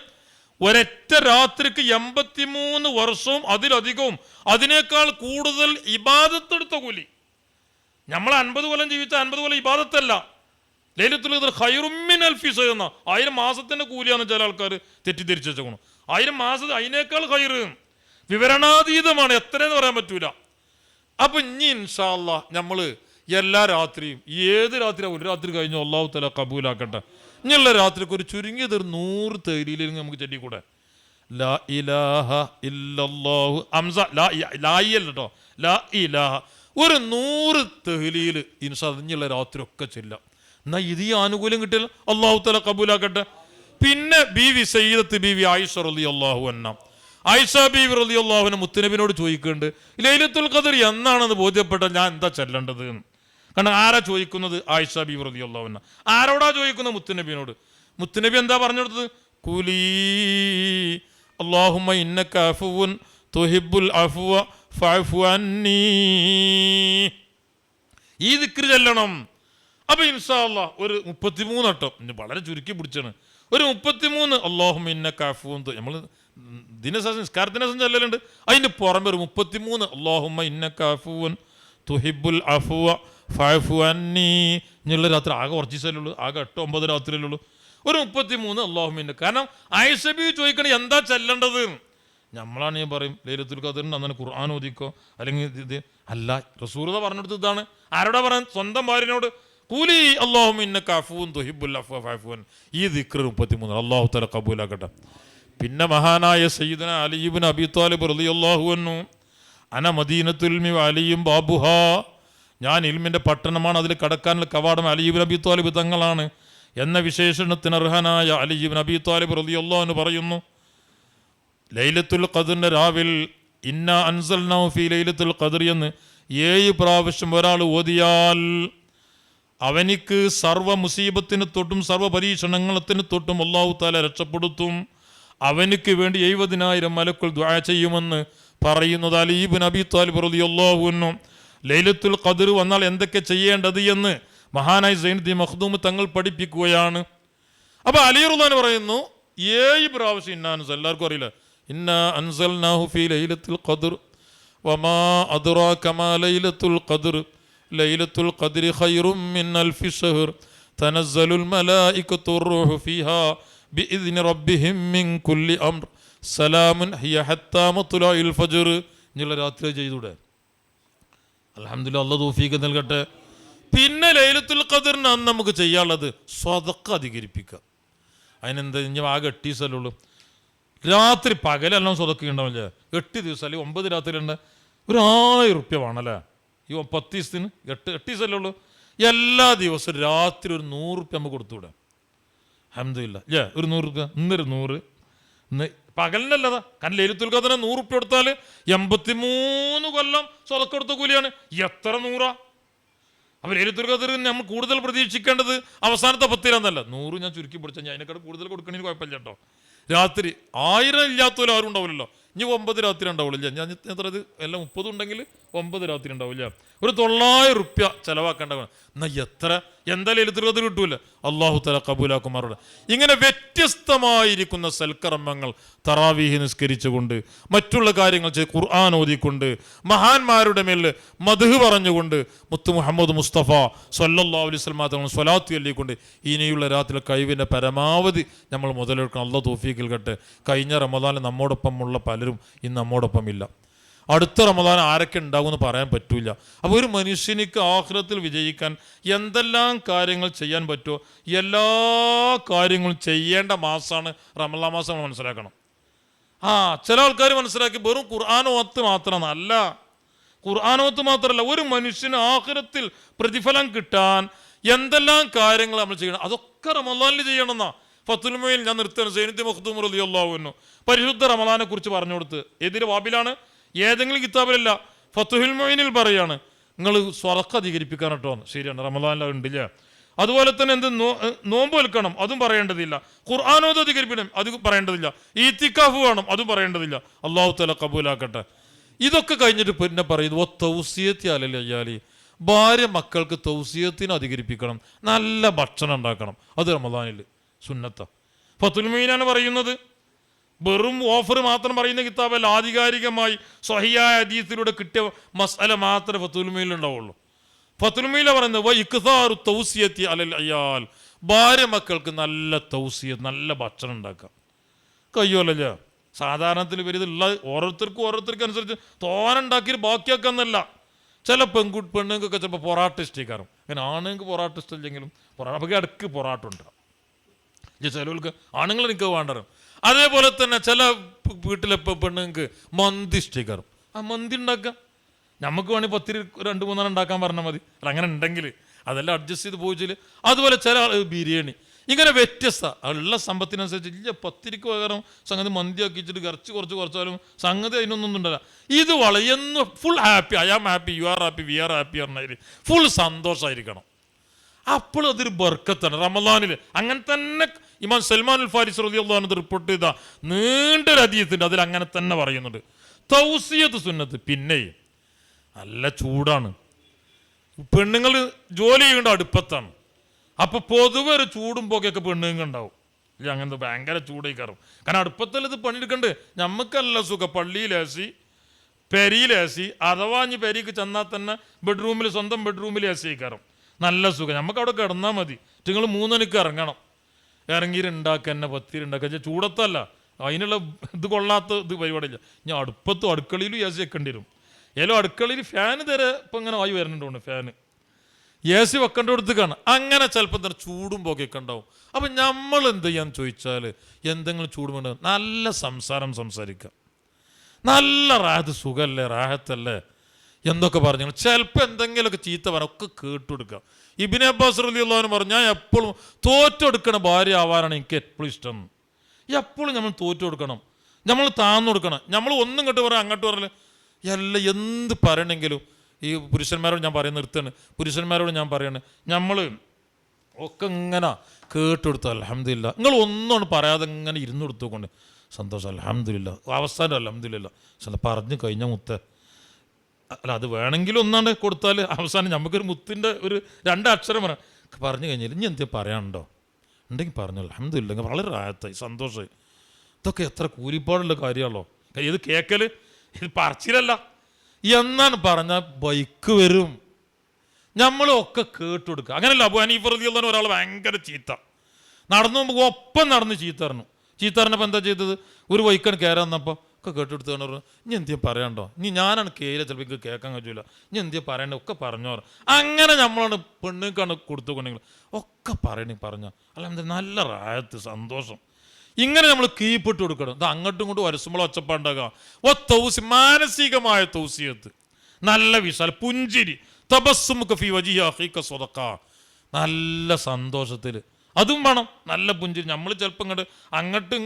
ഒരൊറ്റ രാത്രിക്ക് 83 വർഷവും അതിലധികവും അതിനേക്കാൾ കൂടുതൽ ഇബാദത്തെടുത്ത കൂലി. നമ്മൾ 50 കൊല്ലം ജീവിച്ച 50 കൊല്ലം ഇബാദത്തല്ല. ലൈലത്തുൽ ഖദ്ർ ഖൈറും മിൻ അൽഫി ശഹർ എന്ന 1000 മാസത്തിന്റെ കൂലിയാണ് ചില ആൾക്കാർ തെറ്റിദ്ധരിച്ചു വെച്ചേക്കണം. 1000 മാസം അതിനേക്കാൾ ഖൈർ വിവരണാതീതമാണ്, എത്രയെന്ന് പറയാൻ പറ്റൂല. അപ്പൊ ഇനി ഇൻഷാ അല്ലാഹ് നമ്മൾ എല്ലാ രാത്രിയും, ഏത് രാത്രിയാണ്, ഒരു രാത്രി കഴിഞ്ഞു അല്ലാഹു തആല കബൂലാക്കട്ടെ. ഇനിയുള്ള രാത്രിക്ക് ഒരു ചുരുങ്ങിയത് 100 തഹ്ലീൽ നമുക്ക് ചൊല്ലിക്കൂടെ? ലാ ഇലാഹ ഇല്ലല്ലാഹു ഹംസ ലായില്ല ലാ ഇലാഹ ഒരു 100 തഹ്ലീൽ ഇൻഷാ അല്ലാഹ് ഇനിയുള്ള രാത്രി ഒക്കെ ചൊല്ലാം. എന്നാൽ ഇത് ഈ ആനുകൂല്യം കിട്ടില്ല, അല്ലാഹു തആല കബൂലാക്കട്ടെ. പിന്നെ ബീവി സയ്യിദത്ത് ബീവി ആയിഷ റളിയല്ലാഹു അൻഹ, ആയിഷ ബീവി റളിയല്ലാഹു അൻഹ മുത്തുനബിനോട് ചോദിക്കുന്നുണ്ട് ലൈലത്തുൽ ഖദ്ർ എന്നാണെന്ന് ബോധ്യപ്പെട്ടാൽ ഞാൻ എന്താ ചെല്ലേണ്ടത് എന്ന്. കാരണം ആരാ ചോദിക്കുന്നത്? ആയിഷ ബീവി റളിയല്ലാഹു അൻഹ. ആരോടാ ചോദിക്കുന്നത്? മുത്തുനബിനോട്. മുത്തുനബി എന്താ പറഞ്ഞു കൊടുത്തത്? കുലീ അല്ലാഹുമ്മ ഇന്നക അഫുവുൻ തുഹിബ്ബുൽ അഫ്വ ഫഅഫു അന്നീ. ഈ ദിക്ർ ചെല്ലണം. അപ്പൊ ഇൻഷാ അല്ലാഹ് ഒരു 33 വട്ടം, വളരെ ചുരുക്കി പിടിച്ചാണ്, ഒരു 33 അല്ലാഹുമ്മ ഇന്നക അഫുവുൻ. നമ്മൾ നിസ്കാരത്തിന് ശേഷം ചെല്ലലുണ്ട്. അതിന്റെ പുറമെ ഒരു 33 അല്ലാഹുമ്മ ഇന്നക അഫുവുൻ തുഹിബ്ബുൽ അഫ്വ ഫഅഫു അന്നീ. ഇനിയുള്ള രാത്രി ആകെ കുറച്ച് ദിവസമല്ലേ, ആകെ 8-9 രാത്രിയല്ലേ. ഒരു 33 അല്ലാഹുമ്മ ഇന്നക. കാരണം ആയിഷ ബീവി ചോദിക്കണേ എന്താ ചെല്ലേണ്ടത്. നമ്മളാണെങ്കിൽ പറയും ലൈലത്തുൽ ഖദ്റിന് അന്ന് ഖുർആൻ ഓദിക്കോ, അല്ലെങ്കിൽ ഇത് അല്ല. റസൂലുള്ളാഹി പറഞ്ഞെടുത്ത് ഇതാണ്. ആരോടാ പറയാൻ? സ്വന്തം ഭാര്യനോട്. ഖൂലി അല്ലാഹുമ്മ ഇന്നക അഫുവുൻ തുഹിബ്ബുൽ അഫ്വ ഫഅഫു അന്നീ. ഈ ദിക്ർ 33 അല്ലാഹു തആല കബൂലാക്കട്ടെ. പിന്നെ മഹാനായ സയ്യിദുനാ അലി ഇബ്നു അബീ ത്വാലിബ് റളിയല്ലാഹു അൻഹു, അന മദീനത്തുൽ ഇൽമി വഅലിയും ബാബുഹാ, ഞാൻ ഇൽമിന്റെ പട്ടണമാണ്, അതിൽ കടക്കാനുള്ള കവാടം അലി ഇബ്നു അബീ ത്വാലിബ് തങ്ങളാണ് എന്ന വിശേഷണത്തിന് അർഹനായ അലി ഇബ്നു അബീ ത്വാലിബ് റളിയല്ലാഹു അൻഹു പറയുന്നു, ലൈലത്തുൽ ഖദ്റിന്റെ രാവിൽ ഇന്നാ അൻസൽനാഹു ഫീ ലൈലത്തുൽ ഖദ്ർ എന്ന് 7 പ്രാവശ്യം ഒരാൾ ഓതിയാൽ അവനിക്ക് സർവ്വ മുസീബത്തിന് തൊട്ടും സർവ്വ പരീക്ഷണങ്ങളത്തിന് തൊട്ടും അല്ലാഹു തആല രക്ഷപ്പെടുത്തും. അവനിക്ക് വേണ്ടി 70,000 മലക്കുകൾ ദുആ ചെയ്യുമെന്ന് പറയുന്നത് അലി ഇബ്നു അബീ ത്വാലിബ് റളിയല്ലാഹു അൻഹു. ലൈലത്തുൽ ഖദ്ർ വന്നാൽ എന്തൊക്കെ ചെയ്യേണ്ടത് എന്ന് മഹാനായ സൈനുദ്ദീൻ മഖ്ദൂം തങ്ങൾ പഠിപ്പിക്കുകയാണ്. അപ്പൊ അലി റളിയല്ലാഹു അൻഹു പറയുന്നു 7 പ്രാവശ്യം ഇന്നാ എല്ലാവർക്കും അറിയില്ല, ഇന്നാ അൻസൽനാഹു ഫീ ലൈലത്തുൽ ഖദ്ർ വമാ അദ്റാക മാ ലൈലത്തുൽ ഖദ്ർ ലൈലത്തുൽ ഖദ്രി ഖൈറും മിൻ അൽഫി ശഹർ തനസ്സലുൽ മലായികത്തു വർ-റൂഹു ഫീഹാ ബിഇദ്നി റബ്ബിഹിം മിൻ കുല്ലി അംർ സലാമുൻ ഹിയ ഹത്താ മത്ലഇൽ ഫജ്ർ. ഇനിയുള്ള രാത്രി ചെയ്തൂടെ? അൽഹംദുലില്ലാഹ്, അല്ലാഹു തൗഫീഖ് നൽകട്ടെ. പിന്നെ ലൈലത്തുൽ ഖദറിന് അന്ന് നമുക്ക് ചെയ്യാനുള്ളത് സ്വതക്ക അധികരിപ്പിക്കുക. അതിനെന്താ, ഇനി ആകെ 8 ദിവസമല്ലേ രാത്രി. പകലെല്ലാം സ്വതക്ക ഉണ്ടാവില്ലേ? 8 ദിവസം അല്ലെങ്കിൽ 9 രാത്രി ഉണ്ട്. ഒരു 1000 റുപ്യ വേണമല്ലേ ഈ 10 ദിവസത്തിന്? 8 ദിവസമല്ലേ എല്ലാ ദിവസവും രാത്രി ഒരു 100 റുപ്യ നമുക്ക് കൊടുത്തുകൂടെ? അൽഹംദുലില്ലാ ഇല്ലേ? ഒരു 100 റുപ്യ, ഇന്നൊരു 100 ഇന്ന് പകലിനല്ലതാ. കാരണം ലൈലത്തുൽ ഖദറിന് 100 റുപ്യ കൊടുത്താൽ 83 കൊല്ലം സ്വതക്ക കൊടുത്ത കൂലിയാണ്. എത്ര 100? അപ്പോൾ ലൈലത്തുൽ ഖദറിന് നമ്മൾ കൂടുതൽ പ്രതീക്ഷിക്കേണ്ടത് അവസാനത്തെ 10 100 ഞാൻ ചുരുക്കി പിടിച്ചാൽ ഞാൻ അതിനേക്കാൾ കൂടുതൽ കൊടുക്കണേന് കുഴപ്പമില്ല കേട്ടോ. രാത്രി 1000 ഇല്ലാത്തവരും ആരും ഉണ്ടാവില്ലല്ലോ. ഇനി 9 രാത്രി ഉണ്ടാവില്ല. ഞാൻ എത്ര ഇത് എല്ലാം 30 ഉണ്ടെങ്കിൽ 9 രാത്രി ഉണ്ടാവില്ല. ഒരു 900 റുപ്യ ചിലവാക്കേണ്ടതാണ്. എന്നാൽ എത്ര എന്താ ലൈലത്തുൽ ഖദർ കിട്ടൂല. അള്ളാഹു തആല കബൂലാക്കുമാറുടെ. ഇങ്ങനെ വ്യത്യസ്തമായിരിക്കുന്ന സൽക്കർമ്മങ്ങൾ തറാവീഹ് നിസ്കരിച്ചുകൊണ്ട്, മറ്റുള്ള കാര്യങ്ങൾ ചെയ്ത്, ഖുർആൻ ഓതിക്കൊണ്ട്, മഹാന്മാരുടെ മേൽ മദ്ഹ് പറഞ്ഞുകൊണ്ട്, മുത്ത് മുഹമ്മദ് മുസ്തഫ സ്വല്ലല്ലാഹു അലൈഹി വസല്ലം തങ്ങൾ സ്വലാത്ത് ചൊല്ലിക്കൊണ്ട് ഇനിയുള്ള രാത്രി കഴിവിൻ്റെ പരമാവധി നമ്മൾ മുതലെടുക്കണം. അള്ളാഹു തൗഫീഖ് നൽകട്ടെ. കഴിഞ്ഞ റമദാനിൽ നമ്മോടൊപ്പമുള്ള പലരും ഇന്ന് നമ്മോടൊപ്പം ഇല്ല. അടുത്ത റമദാൻ ആരൊക്കെ ഉണ്ടാകുമെന്ന് പറയാൻ പറ്റൂല. അപ്പോൾ ഒരു മനുഷ്യനിക്ക് ആഖിറത്തിൽ വിജയിക്കാൻ എന്തെല്ലാം കാര്യങ്ങൾ ചെയ്യാൻ പറ്റുമോ എല്ലാ കാര്യങ്ങളും ചെയ്യേണ്ട മാസമാണ് റമദാൻ മാസം. നമ്മൾ മനസ്സിലാക്കണം. ചില ആൾക്കാർ മനസ്സിലാക്കി വെറും ഖുർആനോത്ത് മാത്രമാണ്. അല്ല, ഖുർആനോത്ത് മാത്രമല്ല, ഒരു മനുഷ്യന് ആഖിറത്തിൽ പ്രതിഫലം കിട്ടാൻ എന്തെല്ലാം കാര്യങ്ങൾ നമ്മൾ ചെയ്യണം അതൊക്കെ റമദാനിൽ ചെയ്യണമെന്നാ. ഫത്തുൽ മുഈൻ ഞാൻ നിർത്തുകയാണ്. സൈനുദ്ദീൻ മഖ്ദൂം റളിയല്ലാഹു അൻഹു പരിശുദ്ധ റമദാനെ കുറിച്ച് പറഞ്ഞു കൊടുത്ത് ഏതൊരു വാബിലാണ്, ഏതെങ്കിലും കിതാബിലല്ല, ഫത്തുൽ മുഈനിൽ പറയാണ് നിങ്ങൾ സ്വതക്ക അധികരിപ്പിക്കാൻ കേട്ടോ. ശരിയാണ്, റമദാനിൽ ഉണ്ടില്ല. അതുപോലെ തന്നെ നോമ്പ് വെൽക്കണം, അതും പറയേണ്ടതില്ല. ഖുർആനോത് അധികരിപ്പിക്കണം, അത് പറയേണ്ടതില്ല. ഈത്തിക്കാഫ് വേണം, അതും പറയേണ്ടതില്ല. അല്ലാഹു തആല കബൂലാക്കട്ടെ. ഇതൊക്കെ കഴിഞ്ഞിട്ട് പിന്നെ പറയുന്നു തൗസിയത്തി അലൽ അയ്യാലി, ഭാര്യ മക്കൾക്ക് തൗസിയത്തിന് അധികരിപ്പിക്കണം, നല്ല ഭക്ഷണം ഉണ്ടാക്കണം. അത് റമദാനിൽ സുന്നത്ത. ഫത്തുൽ മുഈനാണ് പറയുന്നത്. വെറും ഓഫർ മാത്രം പറയുന്ന കിതാബല്ല, ആധികാരികമായി സ്വഹിയായ ഹദീസിലൂടെ കിട്ടിയ മസ്അല മാത്രമേ ഫത്തുൽ മുഈനിൽ ഉണ്ടാവുള്ളൂ. ഫത്തുൽ മുഈനിൽ പറയുന്നത് വഇക്സാറു തൗസിയത്തി അലൽ അയ്യാൽ, ഭാര്യ മക്കൾക്ക് നല്ല തൗസിയത്ത്, നല്ല ഭക്ഷണം ഉണ്ടാക്കാം. കഴിയുമല്ലോ. സാധാരണത്തിൽ വരുന്നില്ല, ഓരോരുത്തർക്കും അനുസരിച്ച് തോനുണ്ടാക്കിയിട്ട് ബാക്കിയാക്കാന്നല്ല. ചില പെണ്ണുങ്ങൾക്കൊക്കെ ചിലപ്പോൾ പൊറാട്ട ഇഷ്ടീക്കാറും. അങ്ങനെ ആണുങ്ങൾക്ക് പൊറാട്ട ഇഷ്ടമില്ലെങ്കിലും അപ്പോൾ ഇടയ്ക്ക് പൊറാട്ട ഉണ്ടാകും. ചിലവർക്ക് ആണുങ്ങൾ എനിക്ക് വേണ്ടറും. അതേപോലെ തന്നെ ചില വീട്ടിലെ പെണ്ണുങ്ങൾക്ക് മന്തി ഇഷ്ടീക്കാറും. മന്തി ഉണ്ടാക്കുക നമുക്ക് വേണമെങ്കിൽ 10 2-3 ഉണ്ടാക്കാൻ പറഞ്ഞാൽ മതി. അങ്ങനെ ഉണ്ടെങ്കിൽ അതെല്ലാം അഡ്ജസ്റ്റ് ചെയ്ത് പോയിച്ചില്ല. അതുപോലെ ചില ബിരിയാണി, ഇങ്ങനെ വ്യത്യസ്ത ഉള്ള സമ്പത്തിനനുസരിച്ച് ഇല്ല 10 പകരം സംഗതി മന്തി ആക്കിച്ചിട്ട് കുറച്ചാലും സംഗതി അതിനൊന്നും ഉണ്ടല്ല. ഇത് വളയുന്നു full happy. I am happy, you are happy, we are happy പറഞ്ഞാൽ ഫുൾ സന്തോഷമായിരിക്കണം. അപ്പോൾ അതൊരു ബർക്കത്താണ് റമദാനിൽ. അങ്ങനെ തന്നെ ഇമാം സൽമാൻ അൽ ഫാരിസി റളിയല്ലാഹു അൻഹു റിപ്പോർട്ട് ചെയ്ത നീണ്ടൊരു ഹദീസുണ്ട്, അതിൽ അങ്ങനെ തന്നെ പറയുന്നുണ്ട് തൗസിയത്ത് സുന്നത്ത്. പിന്നെ നല്ല ചൂടാണ്, പെണ്ണുങ്ങൾ ജോലി ചെയ്യേണ്ട അടുപ്പത്താണ്. അപ്പോൾ പൊതുവെ ഒരു ചൂടും പോക്കെയൊക്കെ പെണ്ണുങ്ങൾ ഉണ്ടാവും. ഇല്ല അങ്ങനത്തെ ഭയങ്കര ചൂടായി കയറും. കാരണം അടുപ്പത്തിൽ ഇത് പണിയെടുക്കണ്ട്. നമുക്കല്ല സുഖം, പള്ളിയിൽ പെരിയിൽ അഥവാ ഇനി പെരിക്ക് ചെന്നാൽ തന്നെ ബെഡ്റൂമിൽ, സ്വന്തം ബെഡ്റൂമിൽ കയറും. നല്ല സുഖം. നമുക്ക് അവിടെ കിടന്നാൽ മതി. നിങ്ങൾ 3 മണിക്ക് ഇറങ്ങണം. ഇറങ്ങിയിട്ടുണ്ടാക്കുക തന്നെ 10 ഉണ്ടാക്കുക. ചൂടത്തല്ല, അതിനുള്ള ഇത് കൊള്ളാത്ത ഇത് പരിപാടിയില്ല. ഞാൻ അടുപ്പത്തും അടുക്കളയിലും വെക്കേണ്ടി വരും. ഏതോ അടുക്കളയിൽ ഫാന് തരെ ഇപ്പം ഇങ്ങനെ ആയി വരുന്നുണ്ട്. ഫാന് വെക്കേണ്ട കൊടുത്ത് കാണാം. അങ്ങനെ ചിലപ്പോൾ തന്നെ ചൂടും പോകെയൊക്കെ ഉണ്ടാവും. അപ്പം നമ്മൾ എന്ത് ചെയ്യാന്ന് ചോദിച്ചാൽ എന്തെങ്കിലും ചൂട് വേണ്ട നല്ല സംസാരിക്കുക. നല്ല റാഹത്ത്, സുഖമല്ലേ, റാഹത്തല്ലേ എന്തൊക്കെ പറഞ്ഞു ചിലപ്പോൾ എന്തെങ്കിലുമൊക്കെ ചീത്ത പറഞ്ഞാൽ ഒക്കെ കേട്ടുകൊടുക്കുക. ഇബ്നു അബ്ബാസ് റളിയല്ലാഹു അൻഹു പറഞ്ഞു, ഞാൻ എപ്പോഴും തോറ്റെടുക്കണ ഭാര്യ ആവാനാണ് എനിക്ക് എപ്പോഴും ഇഷ്ടം. എപ്പോഴും നമ്മൾ തോറ്റെടുക്കണം, നമ്മൾ താന്നു കൊടുക്കണം. നമ്മൾ ഒന്നും ഇങ്ങോട്ട് പറയാം അങ്ങോട്ട് പറയല് എല്ലാം എന്ത് പറയണമെങ്കിലും ഈ പുരുഷന്മാരോട് ഞാൻ പറയുന്ന നിർത്തുകയാണ്. പുരുഷന്മാരോട് ഞാൻ പറയണേ, നമ്മൾ ഒക്കെ ഇങ്ങനെ കേട്ടുകൊടുത്തു അൽഹംദുലില്ലാ. നിങ്ങൾ ഒന്നും പറയാതെ ഇങ്ങനെ ഇരുന്ന് കൊടുത്തുകൊണ്ട് സന്തോഷം അൽഹംദുലില്ലാ. അവസാനം അൽഹംദുലില്ലാ പറഞ്ഞു കഴിഞ്ഞ മുത്ത അല്ല, അത് വേണമെങ്കിലും ഒന്നാണ്ട് കൊടുത്താൽ അവസാനം നമുക്കൊരു മുത്തിൻ്റെ ഒരു 2 അക്ഷരം പറഞ്ഞു കഴിഞ്ഞാൽ ഇനി എന്തെങ്കിലും പറയാനുണ്ടോ ഉണ്ടെങ്കിൽ പറഞ്ഞു അൽഹംദുലില്ലാ, വളരെ റാഹത്തായി, സന്തോഷമായി. ഇതൊക്കെ എത്ര കൂലിപ്പാടുള്ള കാര്യമാണല്ലോ. ഇത് കേൾക്കൽ, ഇത് പറച്ചിലല്ല. എന്നാണ് പറഞ്ഞാൽ ബൈക്ക് വരും. നമ്മളൊക്കെ കേട്ടുകൊടുക്കുക. അങ്ങനെയല്ല. അബൂ ഹനീഫ റളിയല്ലാഹു അൻഹു ഒരാൾ ഭയങ്കര ചീത്ത നടന്നു പോകുമ്പോൾ ഒപ്പം നടന്ന് ചീത്ത പറഞ്ഞപ്പോൾ എന്താ ചെയ്തത്? ഒരു ബൈക്കാണ് കയറാൻ വന്നപ്പോൾ ഒക്കെ കേട്ടെടുത്ത് പറഞ്ഞു ഇനി എന്തിയാ പറയണ്ടോ, ഇനി ഞാനാണ് കേയില ചിലപ്പോൾ എനിക്ക് കേൾക്കാൻ കഴിയില്ല, ഇനി എന്തിയാ പറയണ്ടോ ഒക്കെ പറഞ്ഞോ. അങ്ങനെ നമ്മളാണ് പെണ്ണുക്കാണ് കൊടുത്തുകൊണ്ടെങ്കിൽ ഒക്കെ പറഞ്ഞോ അല്ല നല്ല റായത്ത് സന്തോഷം. ഇങ്ങനെ നമ്മൾ കീപ്പിട്ട് കൊടുക്കണം. ഇത് അങ്ങോട്ടും ഇങ്ങോട്ടും വരസുമ്പോൾ ഒച്ചപ്പാണ്ടാകാം. മാനസികമായ തൗസിയത്ത്, നല്ല വിശാൽ പുഞ്ചിരി, തബസ്സുമുക ഫീ വജ്ഹി അഖീക സ്വദഖ, നല്ല സന്തോഷത്തിൽ അതും വേണം, നല്ല പുഞ്ചിരി. നമ്മൾ ചിലപ്പോൾ അങ്ങോട്ട്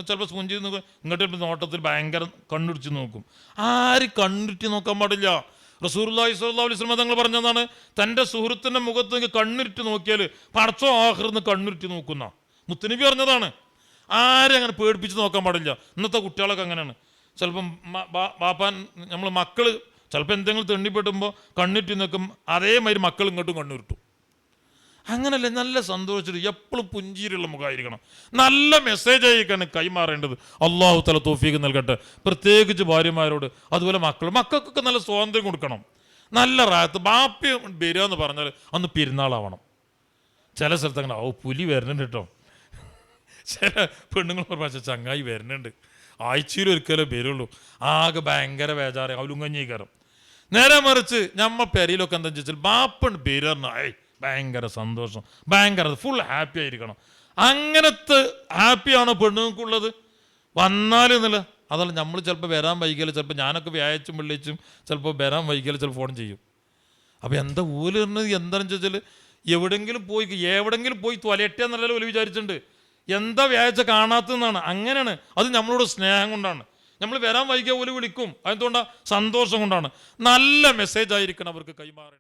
ചിലപ്പോൾ പുഞ്ചിരി നോക്കും, ഇങ്ങോട്ട് നോട്ടത്തിൽ ഭയങ്കര കണ്ണുടിച്ച് നോക്കും. ആരും കണ്ണുരുട്ടി നോക്കാൻ പാടില്ല. റസൂലുള്ളാഹി സ്വല്ലല്ലാഹു അലൈഹി വസല്ലം തങ്ങൾ പറഞ്ഞതാണ്, തൻ്റെ സുഹൃത്തിൻ്റെ മുഖത്ത് കണ്ണുരുട്ടി നോക്കിയാൽ പടച്ചോ ആഖിറന്ന് കണ്ണുരുട്ടി നോക്കുന്ന മുത്തുനബി പറഞ്ഞതാണ്. ആരും അങ്ങനെ പേടിപ്പിച്ച് നോക്കാൻ പാടില്ല. ഇന്നത്തെ കുട്ടികളൊക്കെ അങ്ങനെയാണ്. ചിലപ്പം ബാപ്പാൻ നമ്മൾ മക്കൾ ചിലപ്പോൾ എന്തെങ്കിലും തെണ്ണിപ്പെട്ടുമ്പോൾ കണ്ണിട്ട് നിൽക്കും, അതേമാതിരി മക്കൾ ഇങ്ങോട്ടും കണ്ണുരുട്ടും. അങ്ങനല്ലേ, നല്ല സന്തോഷിച്ചിട്ട് എപ്പോഴും പുഞ്ചിരിയുള്ള മുഖമായിരിക്കണം. നല്ല മെസ്സേജ് ആയിരിക്കാണ് കൈമാറേണ്ടത്. അള്ളാഹു തആല തൗഫീഖ് നൽകട്ടെ. പ്രത്യേകിച്ച് ഭാര്യമാരോട്, അതുപോലെ മക്കൾക്കൊക്കെ നല്ല സ്വാതന്ത്ര്യം കൊടുക്കണം. നല്ല റായത്ത്. ബാപ്പി വരിക എന്ന് പറഞ്ഞാൽ അന്ന് പെരുന്നാളാവണം. ചില സ്ഥലത്ത് അങ്ങനെ പുലി വരുന്നുണ്ട് കേട്ടോ. ചില പെണ്ണുങ്ങൾ പറഞ്ഞ ചങ്ങായി വരുന്നുണ്ട്, ആഴ്ചയിൽ ഒരിക്കലേ വരുള്ളൂ, ആകെ ഭയങ്കര ബേജാറ് അവലുങ്കഞ്ഞീകരം. നേരെ മറിച്ച് നമ്മ പെരയിലൊക്കെ എന്താ വെച്ചാൽ ബാപ്പണ്ട് പേരറിഞ്ഞായി ഭയങ്കര സന്തോഷം, ഭയങ്കര ഫുൾ ഹാപ്പി ആയിരിക്കണം. അങ്ങനത്തെ ഹാപ്പിയാണോ പെണ്ണുങ്ങൾക്കുള്ളത് വന്നാൽ എന്നല്ല. അതല്ല നമ്മൾ ചിലപ്പോൾ വരാൻ വൈകിയാൽ, ചിലപ്പോൾ ഞാനൊക്കെ വ്യാഴാഴ്ചയും വെള്ളിയാഴ്ചയും ചിലപ്പോൾ വരാൻ വൈകിയാൽ ചിലപ്പോൾ ഫോൺ ചെയ്യും. അപ്പോൾ എന്താ ഊല് പറഞ്ഞത് എന്താണെന്ന് വെച്ചാൽ എവിടെങ്കിലും പോയി തൊലയട്ടെന്നല്ലല്ലോ ഓല് വിചാരിച്ചിട്ടുണ്ട്. എന്താ വ്യാഴ്ച കാണാത്തതെന്നാണ്. അങ്ങനെയാണ്, അത് നമ്മളോട് സ്നേഹം കൊണ്ടാണ്. നമ്മൾ വരാൻ വൈകിയ ഓല് വിളിക്കും, അതെന്തുകൊണ്ടാണ്? സന്തോഷം കൊണ്ടാണ്. നല്ല മെസ്സേജ് ആയിരിക്കണം അവർക്ക് കൈമാറേണ്ടത്.